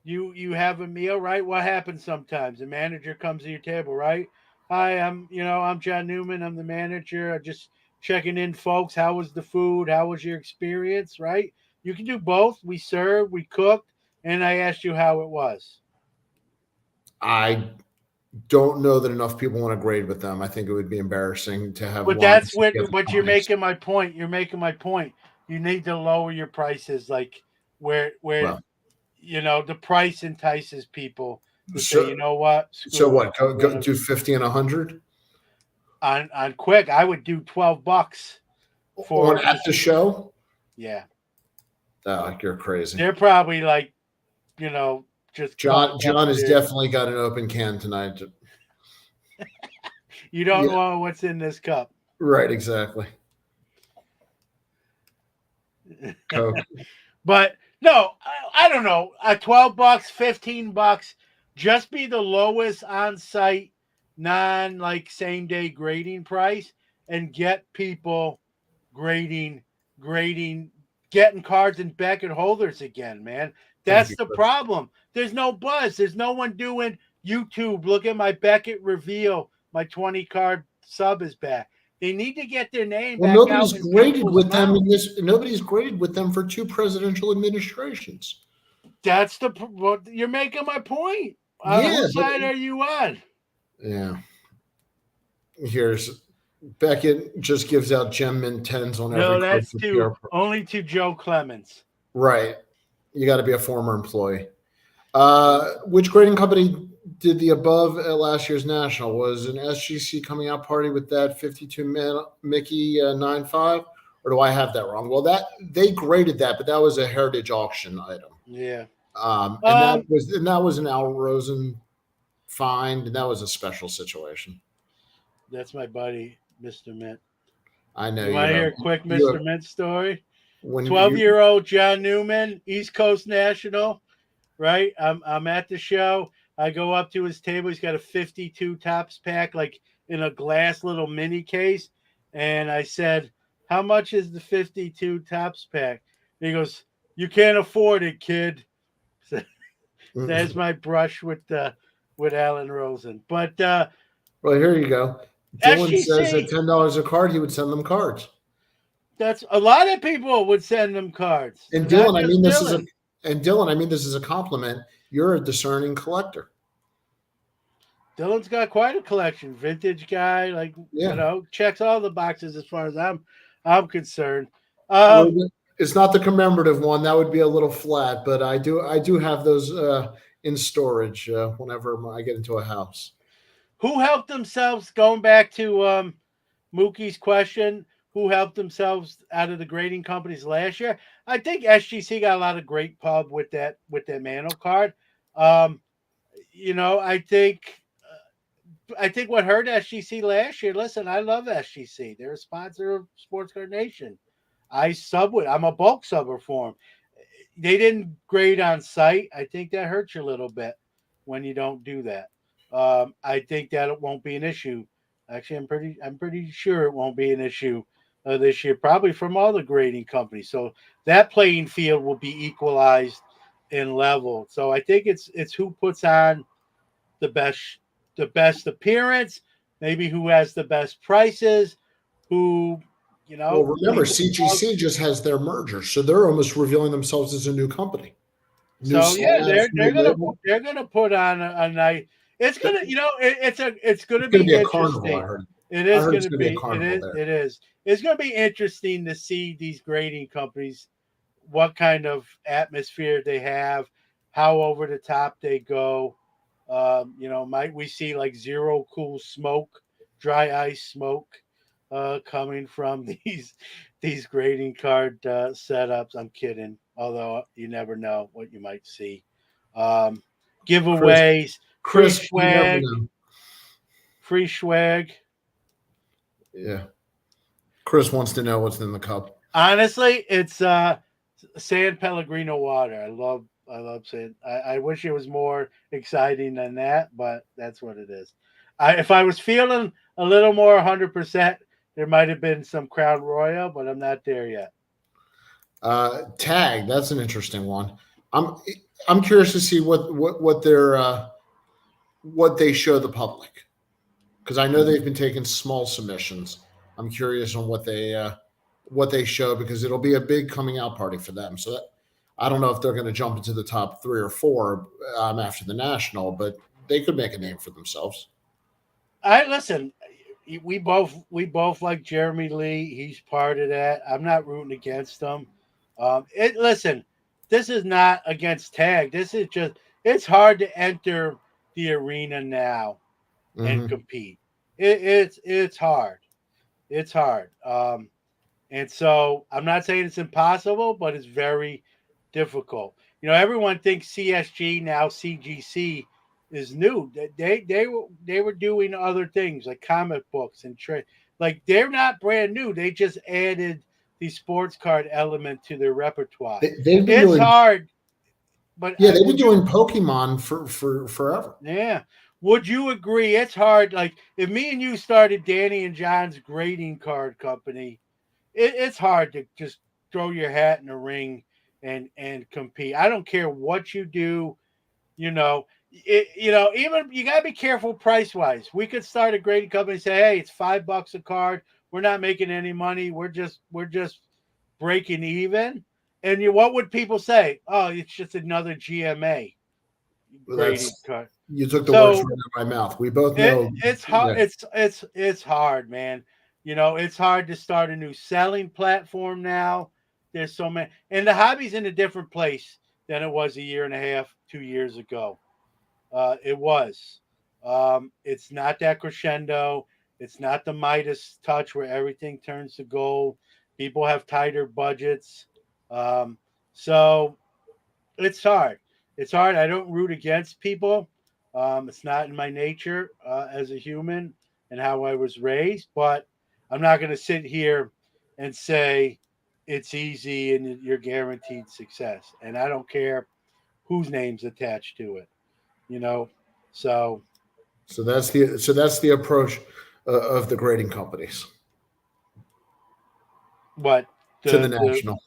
you have a meal, right? What happens sometimes? The manager comes to your table, right? Hi, I'm John Newman. I'm the manager. I'm just checking in, folks. How was the food? How was your experience? Right? You can do both. We served, we cooked, and I asked you how it was. I don't know that enough people want to grade with them. I think it would be embarrassing to have. But that's what. But you're making my point. You're making my point. You need to lower your prices, like where the price entices people to say, you know what? So what? Go do 50 and 100 on quick. I would do $12 for at the show. Yeah. Oh, you're crazy. They're probably like, just John has definitely got an open can tonight. You don't know what's in this cup. Right, exactly. Coke. But no, I don't know. $12, $15, just be the lowest on-site, same day grading price, and get people grading, getting cards and Beckett holders again, man. That's the problem. There's no buzz. There's no one doing YouTube. Look at my Beckett reveal. My 20 card sub is back. They need to get their name back. Nobody's graded with them in this. Nobody's graded with them for 2 presidential administrations. That's you're making my point. Whose side are you on? Yeah. Here's Beckett just gives out gem mint 10s on every. No, that's only to Joe Clemens. Right. You got to be a former employee. Which grading company did the above at last year's national? Was an SGC coming out party with that 52 Mickey 9.5, or do I have that wrong? Well, they graded that, but that was a heritage auction item. Yeah. And that was an Al Rosen find, and that was a special situation. That's my buddy, Mr. Mint. I know. You want to hear a quick Mr. Mint story? 12-year-old John Newman, East Coast National, right? I'm at the show. I go up to his table. He's got a 52 Topps pack, like in a glass little mini case. And I said, how much is the 52 Topps pack? And he goes, you can't afford it, kid. So that's my brush with Alan Rosen. But well, here you go. Dylan says at $10 a card, he would send them cards. That's a lot of people would send them cards. And Not Dylan, I just mean this is a Dylan. and Dylan, I mean this is a compliment. You're a discerning collector. Dylan's got quite a collection. Vintage guy, like Yeah. checks all the boxes as far as I'm concerned. Well, Um, it's not the commemorative one. That would be a little flat, but I do have those in storage whenever I get into a house. who helped themselves? Going back to Mookie's question, who helped themselves out of the grading companies last year? I think SGC got a lot of great pub with that Mano card. Um, I think what hurt SGC last year. Listen, I love SGC. They're a sponsor of Sports Card Nation. I sub with. I'm a bulk subber for them. They didn't grade on site. I think that hurts you a little bit when you don't do that. I think that it won't be an issue. Actually, I'm pretty sure it won't be an issue this year. Probably from all the grading companies. So that playing field will be equalized and leveled. So I think it's who puts on the best appearance, maybe who has the best prices, who Well, remember, people. CGC just has their merger, so they're almost revealing themselves as a new company, new So yeah, slabs, they're new gonna label. they're gonna put on a night. It's gonna it's gonna It's going to be be a carnival. I interesting. heard. It I is heard it's gonna going to be a be carnival there. it is it's gonna be interesting to see these grading companies, what kind of atmosphere they have, how over the top they go. Might we see like zero cool smoke, dry ice smoke, coming from these grading card setups? I'm kidding, although you never know what you might see. Um, Chris, Giveaways, Chris, you never know. free swag. Yeah, Chris wants to know what's in the cup. Honestly, it's San Pellegrino water. I love San. I wish it was more exciting than that, but that's what it is. If I was feeling a little more 100%, there might have been some Crown Royal, but I'm not there yet. Tag, that's an interesting one. I'm I'm curious to see what their what they show the public, because I know they've been taking small submissions. I'm curious on what they show, because it'll be a big coming out party for them. So I don't know if they're going to jump into the top 3 or 4 after the national, but they could make a name for themselves. I listen. We both like Jeremy Lee. He's part of that. I'm not rooting against him. Listen. This is not against Tag. This is just. It's hard to enter the arena now and Hmm. compete. It's hard. It's hard. And so I'm not saying it's impossible, but it's very difficult. Everyone thinks CSG, now CGC, is new. They were doing other things like comic books and trade. Like, they're not brand new. They just added the sports card element to their repertoire. They've been It's doing hard, but Yeah, they've been would you? doing Pokemon for forever. Yeah. Would you agree? It's hard. Like, if me and you started Danny and John's grading card company, it's hard to just throw your hat in the ring and compete. I don't care what you do. Even you gotta be careful price wise. We could start a grading company and say, hey, it's $5 a card. We're not making any money. We're just breaking even. And what would people say? Oh, it's just another GMA Well, grading that's card. You took the words So right out of my mouth. We both it, know. it's hard. Yeah, It's hard, man. It's hard to start a new selling platform now. There's so many, and the hobby's in a different place than it was a year and a half, 2 years ago. It was. It's not that crescendo. It's not the Midas touch where everything turns to gold. People have tighter budgets. Um, so it's hard. It's hard. I don't root against people. It's not in my nature as a human and how I was raised. But I'm not going to sit here and say it's easy and you're guaranteed success. And I don't care whose name's attached to it. You know. So so that's the approach of the grading companies what to the the national.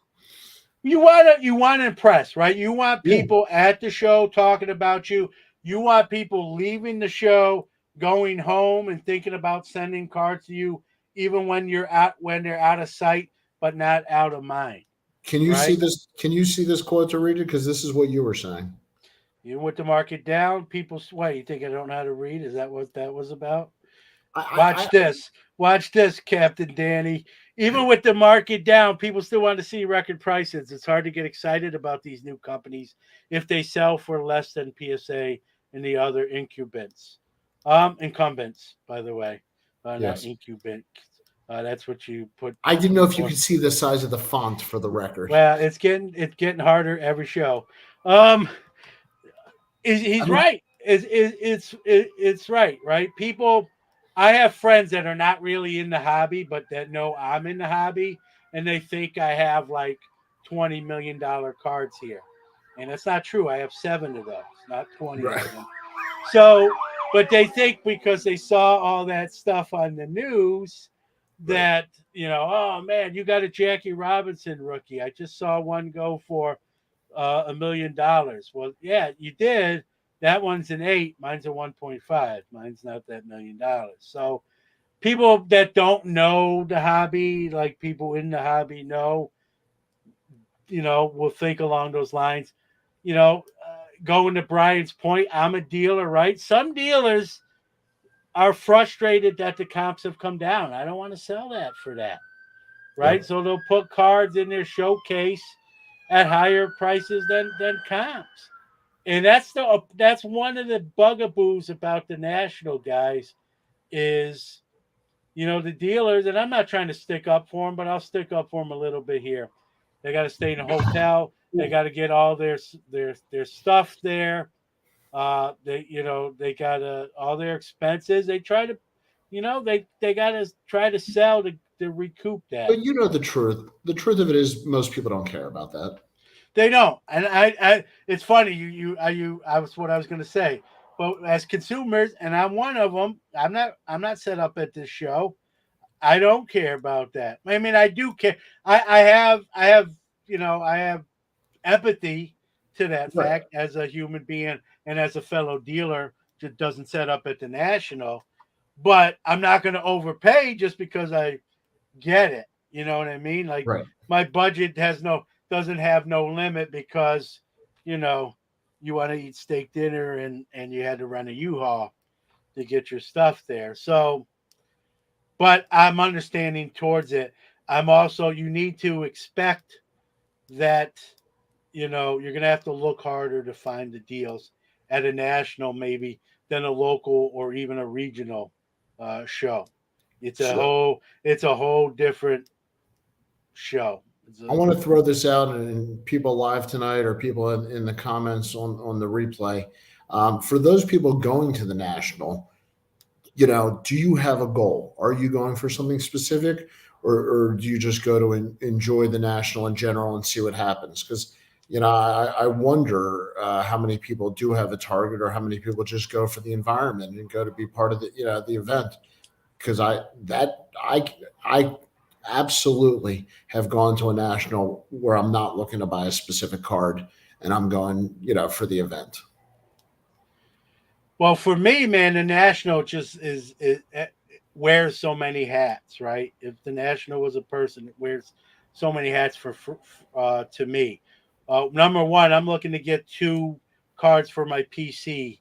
you want to impress, right? You want Yeah, people at the show talking about you. You want people leaving the show, going home and thinking about sending cards to you, even when they're out of sight, but not out of mind. Can you see Right? this? Can you see this quote to read it? Because this is what you were saying. Even with the market down, people sweat. You think I don't know how to read? Is that what that was about? I Watch this. Watch this, Captain Danny. Even with the market down, people still want to see record prices. It's hard to get excited about these new companies if they sell for less than PSA and the other incumbents, by the way, not yes. incumbents. That's what you put. I didn't know if you Or, could see the size of the font for the record. well, it's getting harder every show. Um, I he's mean, right. It's right, right? People, I have friends that are not really in the hobby, but that know I'm in the hobby, and they think I have like $20 million cards here, and that's not true. I have 7 of those, not 20 right, of them. So, but they think because they saw all that stuff on the news right. that oh man, you got a Jackie Robinson rookie. I just saw one go for $1 million. Well, yeah, you did. That one's an 8. Mine's a 1.5. Mine's not that $1 million. So people that don't know the hobby, like people in the hobby, will think along those lines. Going to Brian's point, I'm a dealer, right? Some dealers are frustrated that the comps have come down. I don't want to sell that for that, right? Yep. So they'll put cards in their showcase at higher prices than comps. And that's one of the bugaboos about the national guys is the dealers, and I'm not trying to stick up for them, but I'll stick up for them a little bit here. They got to stay in a hotel. They got to get all their stuff there. They got all their expenses. They try to, they got to try to sell to recoup that. But you know the truth. The truth of it is, most people don't care about that. They don't, and it's funny. I was what I was going to say. But as consumers, and I'm one of them. I'm not set up at this show. I don't care about that. I mean, I do care. I have empathy to that Right. fact as a human being and as a fellow dealer that doesn't set up at the national. But I'm not going to overpay just because I get it. You know what I mean? Like Right. my budget doesn't have no limit because you want to eat steak dinner and you had to run a U-Haul to get your stuff there. So, but I'm understanding towards it. I'm also, you need to expect that you're gonna have to look harder to find the deals at a national maybe than a local or even a regional show. Sure. It's a whole different show. I want to throw this out, and people live tonight or people in the comments on the replay. For those people going to the national, do you have a goal? Are you going for something specific, or do you just go to enjoy the national in general and see what happens? Because I wonder how many people do have a target, or how many people just go for the environment and go to be part of the event. Because I absolutely have gone to a national where I'm not looking to buy a specific card, and I'm going for the event. Well, for me, man, the national just it wears so many hats, right? If the national was a person, it wears so many hats to me. Number one, I'm looking to get 2 cards for my PC,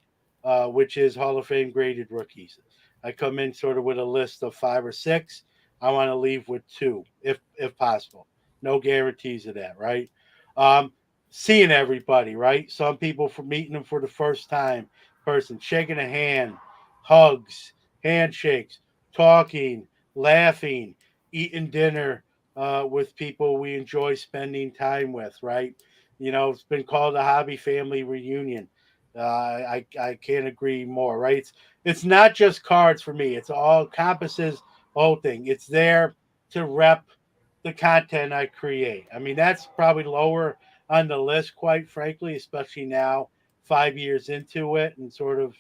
which is Hall of Fame graded rookies. I come in sort of with a list of 5 or 6. I want to leave with 2, if possible. No guarantees of that, right? Seeing everybody, right? Some people for meeting them for the first time, person shaking a hand, hugs, handshakes, talking, laughing, eating dinner with people we enjoy spending time with, right? It's been called a hobby family reunion. I can't agree more, right? It's not just cards for me. It's all encompasses the whole thing. It's there to rep the content I create. I mean, that's probably lower on the list, quite frankly, especially now, 5 years into it and sort of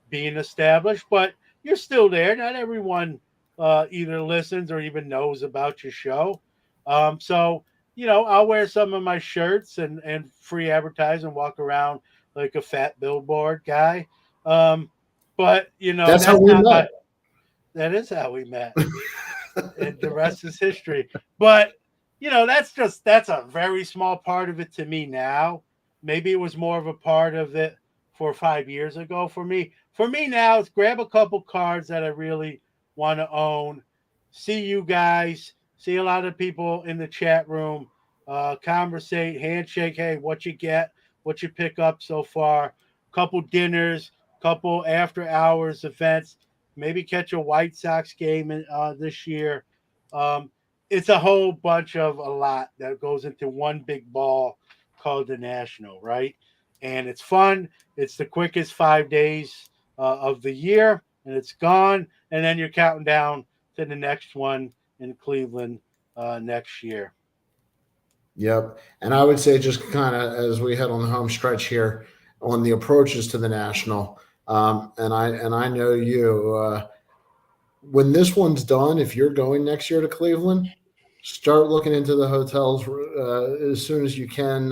being established. But you're still there. Not everyone either listens or even knows about your show. So, I'll wear some of my shirts and free advertising, walk around like a fat billboard guy. But That's how that's we not my. met. That is how we met, and the rest is history. But that's a very small part of it to me now. Maybe it was more of a part of it 4 or 5 years ago for me. For me now, it's grab a couple cards that I really want to own. See you guys. See a lot of people in the chat room. Conversate, handshake. Hey, what you get? What you pick up so far? Couple dinners, couple after hours events. Maybe catch a White Sox game this year. Um, it's a whole bunch of a lot that goes into one big ball called the National, right? And it's fun. It's the quickest 5 days of the year, and it's gone. And then you're counting down to the next one in Cleveland next year. Yep. And I would say just kind of as we head on the home stretch here on the approaches to the national, and I know you. When this one's done, if you're going next year to Cleveland, start looking into the hotels as soon as you can,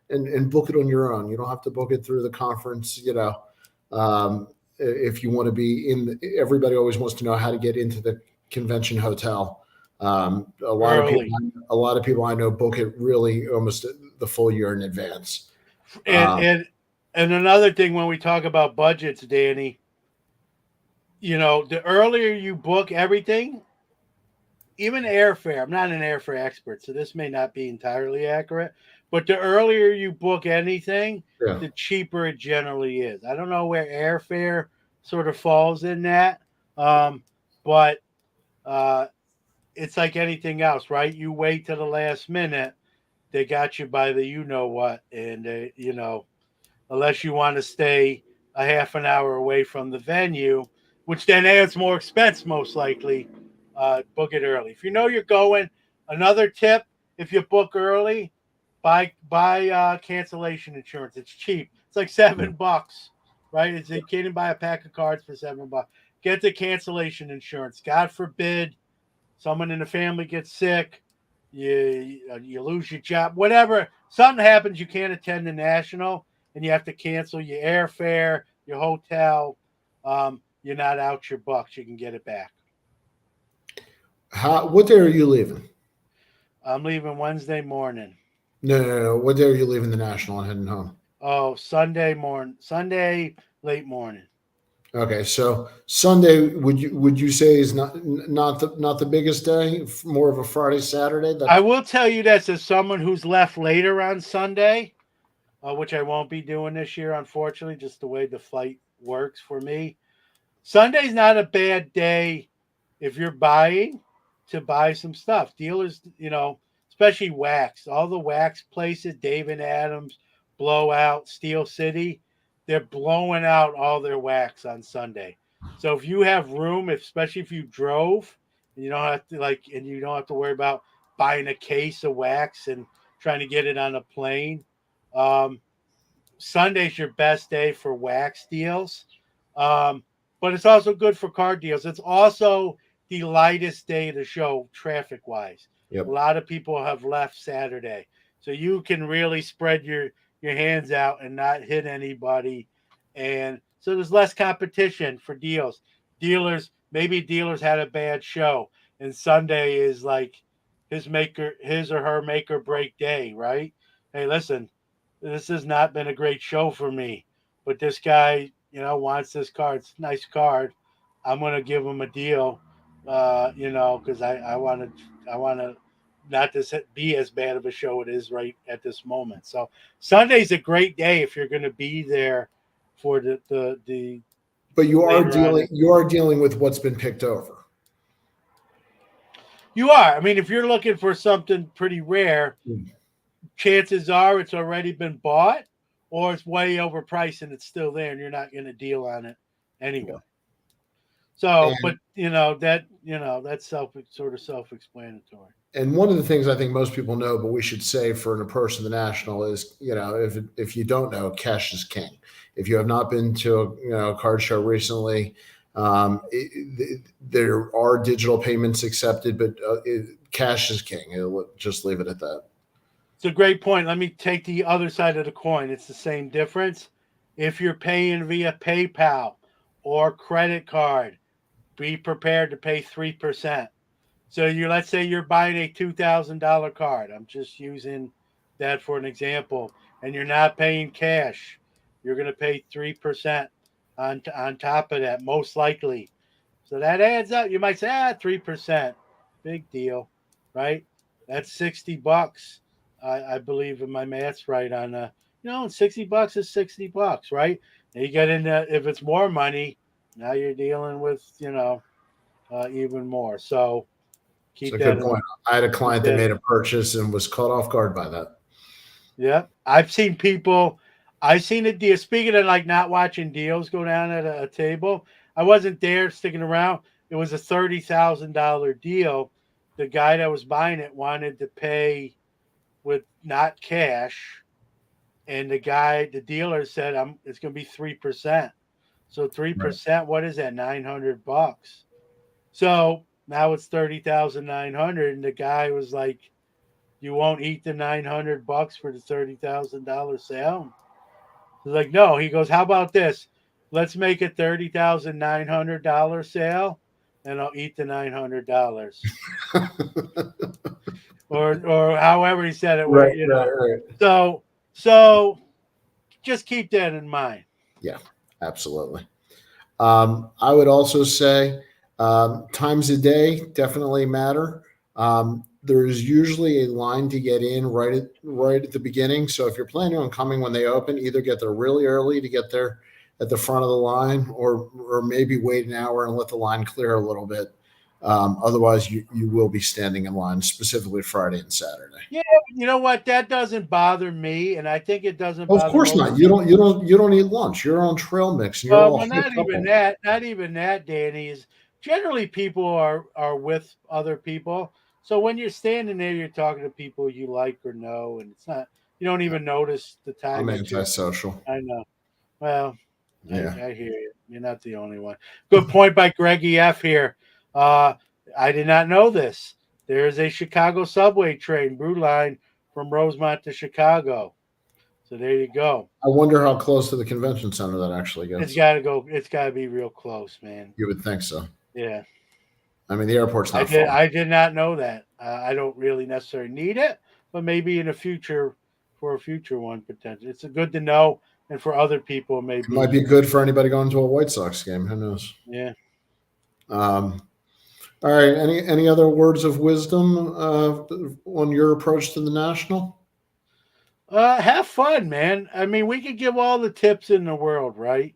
and book it on your own. You don't have to book it through the conference. If you want to be in, everybody always wants to know how to get into the convention hotel. Early. A lot of people I know book it really almost the full year in advance. And another thing when we talk about budgets, Danny, the earlier you book everything, even airfare. I'm not an airfare expert, so this may not be entirely accurate. But the earlier you book anything, Yeah. the cheaper it generally is. I don't know where airfare sort of falls in that, but it's like anything else, right? You wait to the last minute, they got you by the you know what, and unless you want to stay a half an hour away from the venue, which then adds more expense most likely. Book it early. If you know you're going, another tip: if you book early, buy cancellation insurance. It's cheap. It's like $7, right? You can't even buy a pack of cards for $7. Get the cancellation insurance. God forbid someone in the family gets sick, you lose your job, whatever. Something happens, you can't attend the national, and you have to cancel your airfare, your hotel. You're not out your bucks. You can get it back. What day are you leaving? I'm leaving Wednesday morning. No. What day are you leaving the national and heading home? Oh, Sunday morning. Sunday late morning. Okay, so Sunday would you say is not the biggest day, more of a Friday Saturday? I will tell you this as someone who's left later on Sunday, which I won't be doing this year, unfortunately, just the way the flight works for me. Sunday's not a bad day if you're buying to buy some stuff. Dealers, especially wax, all the wax places, David Adams, Blowout, Steel City, they're blowing out all their wax on Sunday. So if you have room, especially if you drove, and you don't have to worry about buying a case of wax and trying to get it on a plane. Um, Sunday's your best day for wax deals. Um, but it's also good for car deals. It's also the lightest day of the show traffic wise. A Yep. lot of people have left Saturday. So you can really spread your hands out and not hit anybody. And so there's less competition for deals. Maybe dealers had a bad show, and Sunday is like his or her make or break day, right? Hey, listen, this has not been a great show for me, but this guy, wants this card. It's a nice card. I'm going to give him a deal, because I want to not this be as bad of a show it is right at this moment. So Sunday's a great day if you're going to be there for the But later on. you are dealing with what's been picked over. You are. I mean, if you're looking for something pretty rare, Mm. chances are it's already been bought or it's way overpriced and it's still there and you're not going to deal on it anyway. So, but that's self-explanatory. And one of the things I think most people know, but we should say for an approach to the national is, if you don't know, cash is king. If you have not been to a card show recently, there are digital payments accepted, but cash is king. Just leave it at that. It's a great point. Let me take the other side of the coin. It's the same difference. If you're paying via PayPal or credit card, be prepared to pay 3%. So let's say you're buying a $2,000 card. I'm just using that for an example, and you're not paying cash. You're going to pay 3% on top of that, most likely. So that adds up. You might say, 3%, big deal, right? That's $60. I believe in my math's right on $60 is $60, right? And you get into if it's more money, now you're dealing with even more. So It's keep a that good in. point. I had a Keep client that that. made a purchase and was caught off guard by that. Yeah, I've seen people. I've seen a deal. Speaking of like not watching deals go down at a table, I wasn't there sticking around. It was a $30,000 deal. The guy that was buying it wanted to pay with not cash, and the dealer said, "I'm. It's going to be 3%. So Right. 3%. What is that? $900. So now it's 30,900, and the guy was like, "You won't eat the $900 for the $30,000 sale." He's like, "No." He goes, "How about this? Let's make a $30,900 sale, and I'll eat the $900." Or however he said it. Where Right, right, right. so just keep that in mind. Yeah, absolutely. I would also say times a day definitely matter. There's usually a line to get in right at the beginning. So if you're planning on coming when they open, either get there really early to get there at the front of the line, or maybe wait an hour and let the line clear a little bit. Otherwise, you will be standing in line, specifically Friday and Saturday. Yeah, you know what? That doesn't bother me, and I think it doesn't Of bother course most not. people. You don't eat lunch. You're on trail mix and you're all Well, not hyped up. even that. Not even that, Danny. Is generally people are with other people. So when you're standing there, you're talking to people you like or know, and it's not. You don't even notice the I'm time that you're. antisocial. I know. Well, Yeah. I hear you. You're not the only one. Good point by Greggy F here. Uh, I did not know this. There is a Chicago subway train, Brew Line, from Rosemont to Chicago. So there you go. I wonder how close to the convention center that actually It's gets. got to go. It's got to be real close, man. You would think so. Yeah. I mean, the airport's I not did. far. I did not know that. I don't really necessarily need it, but maybe in the future, for a future one, potentially, it's a good to know, and for other people, It might maybe. be good for anybody going to a White Sox game. Who knows? Yeah. Um, all right. Any other words of wisdom on your approach to the national? Have fun, man. I mean, we could give all the tips in the world, right?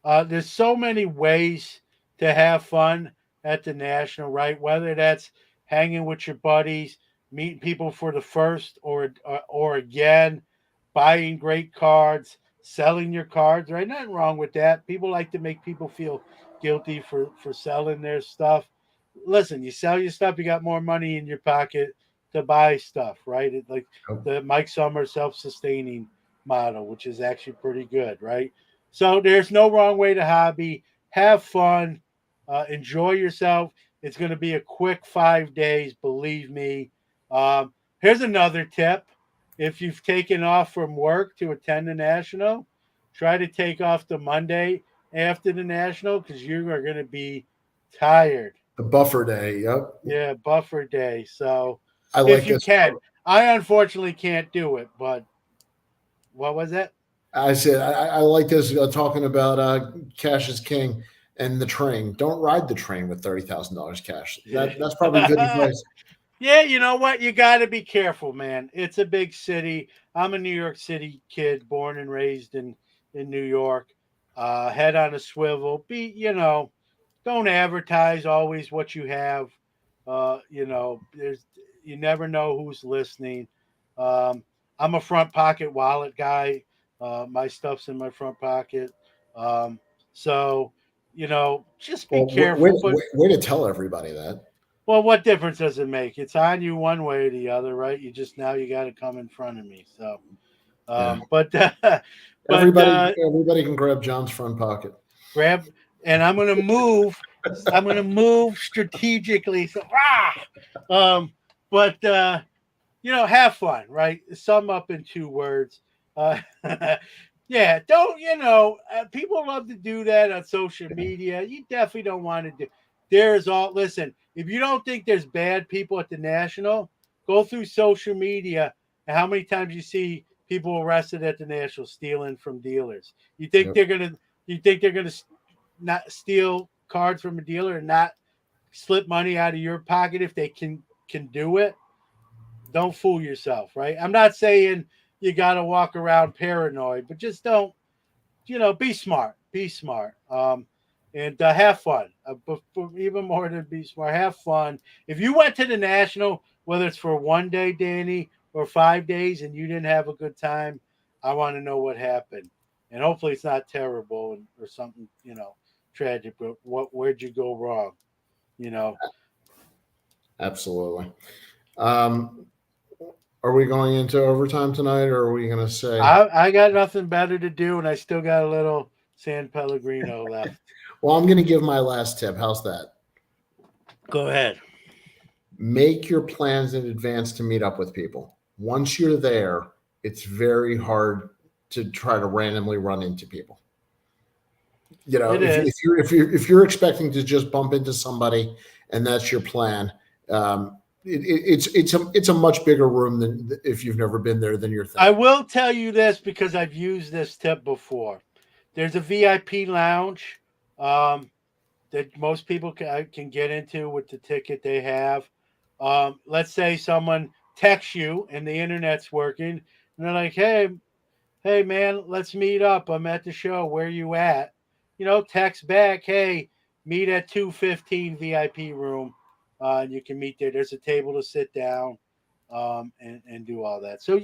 There's so many ways to have fun at the national, right? Whether that's hanging with your buddies, meeting people for the first or again, buying great cards, selling your cards, right? Nothing wrong with that. People like to make people feel guilty for selling their stuff. Listen, you sell your stuff, you got more money in your pocket to buy stuff, right? It's like the Mike Summers self-sustaining model, which is actually pretty good, right? So there's no wrong way to hobby. Have fun, enjoy yourself. It's going to be a quick 5 days, believe me. Here's another tip: if you've taken off from work to attend the national, try to take off the Monday after the national because you are going to be tired. The buffer day. Yep. Yeah, buffer day. So I if like you this. can, I unfortunately can't do it. But what was that? I said I like this talking about cash is king and the train. Don't ride the train with $30,000 cash. That's probably good advice. Yeah, you know what? You got to be careful, man. It's a big city. I'm a New York City kid, born and raised in New York. Head on a swivel. Don't advertise always what you have. There's you never know who's listening. Um, I'm a front pocket wallet guy. My stuff's in my front pocket. Um, so just be Well, careful. But way to tell everybody that. well, what difference does it make? It's on you one way or the other, right? You got to come in front of me. So, Yeah. but but Everybody can grab John's front pocket. grab, and I'm gonna move. I'm gonna move strategically. So, but have fun, right? Sum up in 2 words. Uh, yeah, don't people love to do that on social media? You definitely don't want to there's all. Listen, if you don't think there's bad people at the National, go through social media and how many times you see people arrested at the National stealing from dealers. You think Yep. they're gonna? You think they're gonna not steal cards from a dealer and not slip money out of your pocket if they can do it? Don't fool yourself, right? I'm not saying you got to walk around paranoid, but just don't, be smart. Be smart. And have fun. But even more than be smart, have fun. If you went to the National, whether it's for 1 day, Danny, or 5 days, and you didn't have a good time, I want to know what happened. And hopefully it's not terrible or something, tragic. But where'd you go wrong? You know, Absolutely. Um, are we going into overtime tonight, or are we going to say? I got nothing better to do, and I still got a little San Pellegrino left. Well, I'm going to give my last tip. How's that? Go ahead. Make your plans in advance to meet up with people. Once you're there, it's very hard to try to randomly run into people. It If, is. if you're expecting to just bump into somebody and that's your plan, it's a much bigger room than if you've never been there than you're I thinking. will tell you this because I've used this tip before. There's a VIP lounge that most people can get into with the ticket they have. Let's say someone texts you and the internet's working, and they're like, hey man, let's meet up. I'm at the show. Where you at? Text back, hey, meet at 215 VIP room. And you can meet there. There's a table to sit down and do all that. So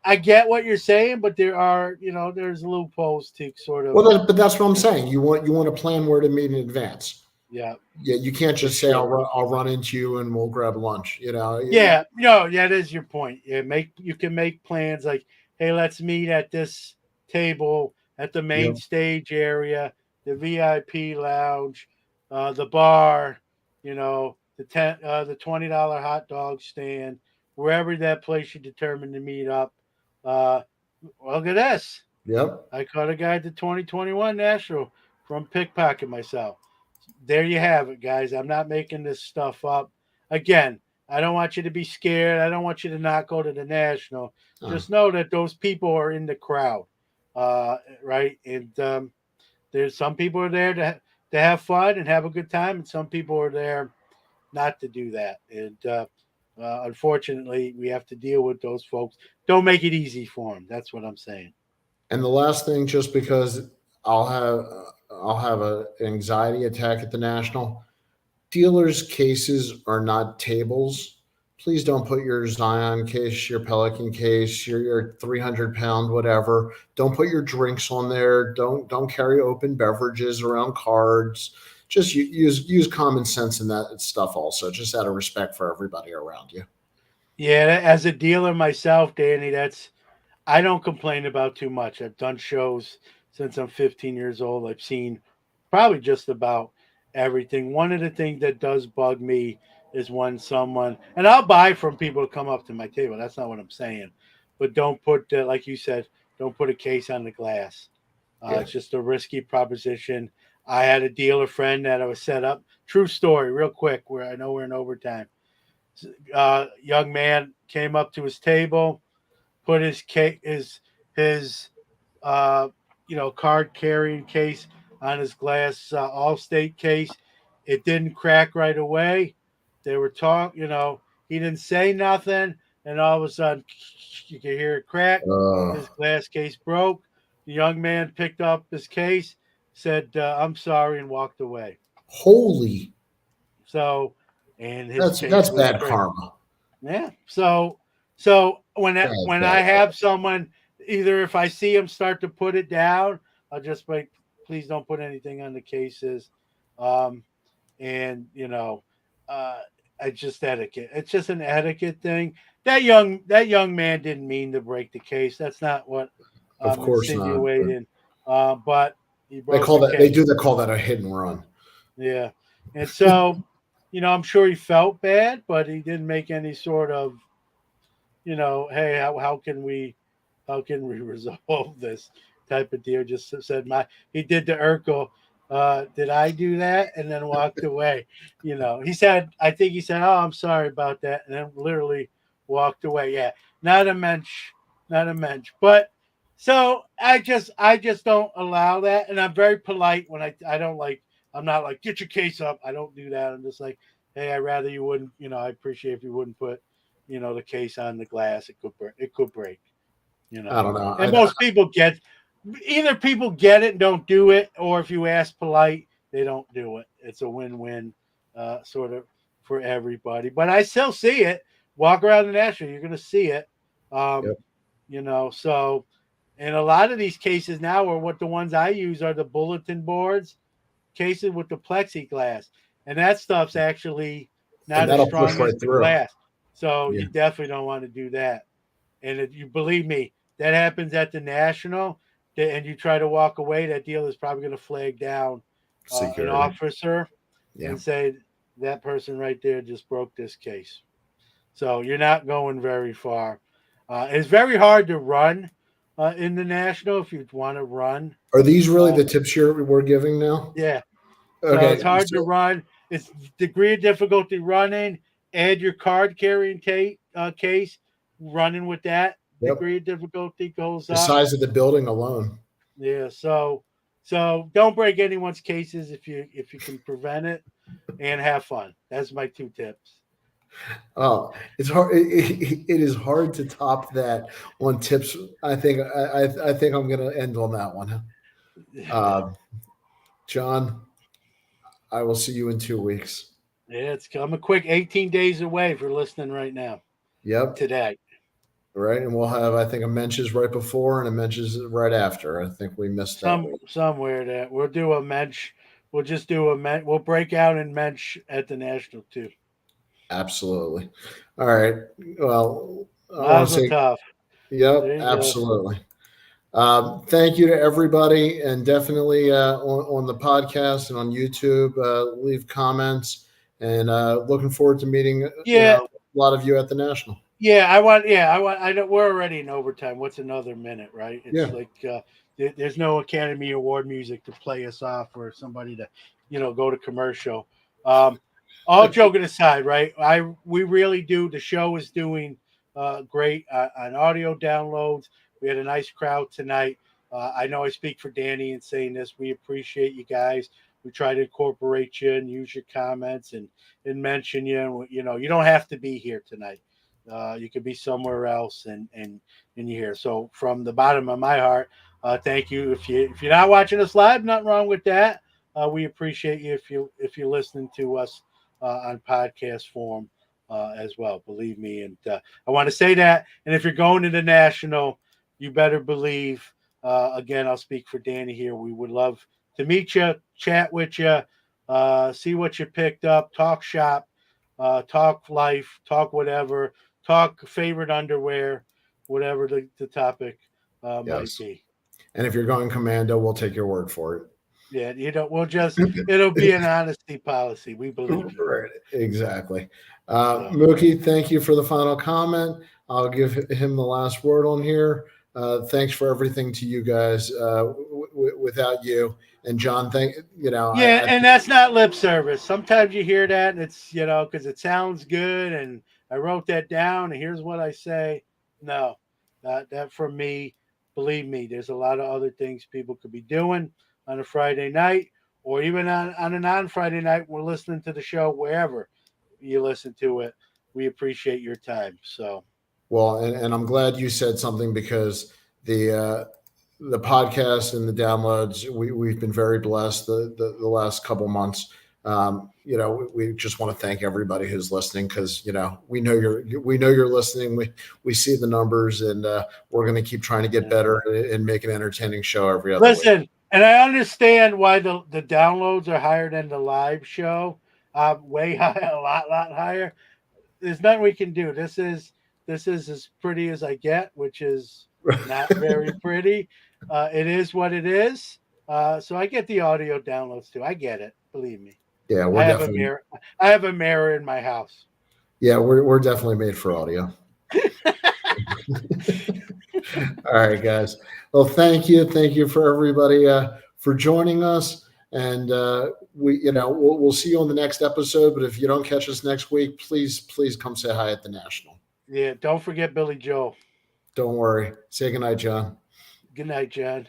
I get what you're saying, but there's loopholes to sort of, Well, but that's what I'm saying. You want to plan where to meet in advance. yeah, Yeah, you can't for just say sure. I'll run into you and we'll grab lunch. Yeah, no, yeah, that is your point. Yeah, you can make plans like, hey, let's meet at this table at the main Yep, stage area, the VIP lounge, the bar, the $20 hot dog stand, wherever that place you determined to meet up. Uh, Look at this. yep. I caught a guy at the 2021 National from pickpocket myself. There you have it, guys. I'm not making this stuff up. Again, I don't want you to be scared. I don't want you to not go to the National. Uh, Just know that those people are in the crowd, right? And there's some people are there to have fun and have a good time, and some people are there not to do that. And unfortunately, we have to deal with those folks. Don't make it easy for them. That's what I'm saying. and the last thing, just because I'll have I'll have an anxiety attack at the National. Dealers' cases are not tables. Please don't put your Zion case, your Pelican case, your 300-pound whatever. Don't put your drinks on there. Don't carry open beverages around cards. Just use common sense in that stuff. Also, just out of respect for everybody around you. Yeah, as a dealer myself, Danny, I don't complain about too much. I've done shows since I'm 15 years old. I've seen probably just about everything. One of the things that does bug me is when someone, and I'll buy from people to come up to my table. That's not what I'm saying. But don't put, like you said, don't put a case on the glass. Yeah. It's just a risky proposition. I had a dealer friend that I was set up. True story, real quick, where I know we're in overtime. Young man came up to his table, put his uh, card carrying case on his glass Allstate case. It didn't crack right away. They were talking, he didn't say nothing, and all of a sudden you could hear it crack. Uh, His glass case broke. The young man picked up his case, said, "I'm sorry," and walked away. Holy, So, and his that's case was bad great. karma. Yeah. So Bad, when I bad. have someone, either if I see them start to put it down, I'll just like, please don't put anything on the cases. Um, and uh, it's just etiquette. It's just an etiquette thing. That young man didn't mean to break the case. That's not what Of I'm course not. But insinuating. But he they broke call the that they case. do they call that a hit and run. Yeah. And so, I'm sure he felt bad, but he didn't make any sort of hey, how can we resolve this type of deal? Just said he did the Urkel. Did I do that? And then walked away. He said, I think he said, oh, I'm sorry about that. And then literally walked away. Yeah. Not a mensch, not a mensch. But so I just don't allow that. And I'm very polite when I don't like, I'm not like, get your case up. I don't do that. I'm just like, hey, I'd rather you wouldn't, I appreciate if you wouldn't put, the case on the glass. It could break, I don't know. and most people get, either people get it and don't do it, or if you ask polite, they don't do it. It's a win-win, sort of for everybody. But I still see it. Walk around the National, you're going to see it. Um, Yep. So, and a lot of these cases now are what the ones I use are the bulletin boards cases with the plexiglass, and that stuff's actually And not as that'll push strong right as the through. glass. So Yeah. you definitely don't want to do that. And if you believe me, that happens at the National, and you try to walk away, that dealer is probably going to flag down an Security. officer Yeah. and say that person right there just broke this case. So you're not going very far. It's very hard to run in the National if you want to run. Are these really the tips we're giving now? Yeah. So Okay. it's hard to run. It's degree of difficulty running. Add your card carrying case. Running with that degree of difficulty goes the up. size of the building alone. Yeah. So don't break anyone's cases if you can prevent it, and have fun. That's my 2 tips. Oh, it's hard. It is hard to top that on tips. I think I'm going to end on that one. John, I will see you in 2 weeks. Yeah, I'm a quick 18 days away if you're listening right now. Yep. Today. Right. And we'll have, I think, a Mensches right before and a Mensches right after. I think we missed that. Somewhere that we'll do a Mensch. We'll just do we'll break out in Mensch at the National too. Absolutely. All right. Well, tough. Yep, absolutely. Thank you to everybody, and definitely on the podcast and on YouTube, leave comments, and looking forward to meeting a lot of you at the National. I know we're already in overtime. What's another minute, right? It's like there's no Academy Award music to play us off or somebody to, go to commercial. All joking aside, right? We really do. The show is doing great on audio downloads. We had a nice crowd tonight. I know I speak for Danny in saying this. We appreciate you guys. We try to incorporate you and use your comments and mention you. You don't have to be here tonight. You could be somewhere else and you're here. So from the bottom of my heart, thank you. If you're not watching us live, nothing wrong with that. We appreciate you if you're listening to us on podcast form as well. Believe me, and I want to say that. And if you're going to the National, you better believe. Again, I'll speak for Danny here. We would love to meet you, chat with you, see what you picked up, talk shop, talk life, talk whatever, talk favorite underwear, whatever the topic might be. And if you're going commando, we'll take your word for it. Yeah, it'll be an honesty policy. We believe you. Right, exactly. Mookie, thank you for the final comment. I'll give him the last word on here. Thanks for everything to you guys. Without you and John, and that's not lip service. Sometimes you hear that and it's, because it sounds good and I wrote that down and here's what I say. No, that for me, believe me, there's a lot of other things people could be doing on a Friday night or even on a non-Friday night. We're listening to the show wherever you listen to it. We appreciate your time. So, well, and I'm glad you said something because the podcast and the downloads, we've been very blessed the last couple months. We just want to thank everybody who's listening because we know you're listening. We see the numbers, and we're going to keep trying to get better and make an entertaining show every other week. And I understand why the downloads are higher than the live show, way high, a lot higher. There's nothing we can do. This is as pretty as I get, which is not very pretty. It is what it is. So I get the audio downloads too. I get it. Believe me. Yeah, I have a mirror in my house. Yeah, we're definitely made for audio. All right, guys. Well, thank you for everybody for joining us. And we'll see you on the next episode. But if you don't catch us next week, please come say hi at the National. Yeah, don't forget Billy Joel. Don't worry. Say goodnight, John. Good night, John.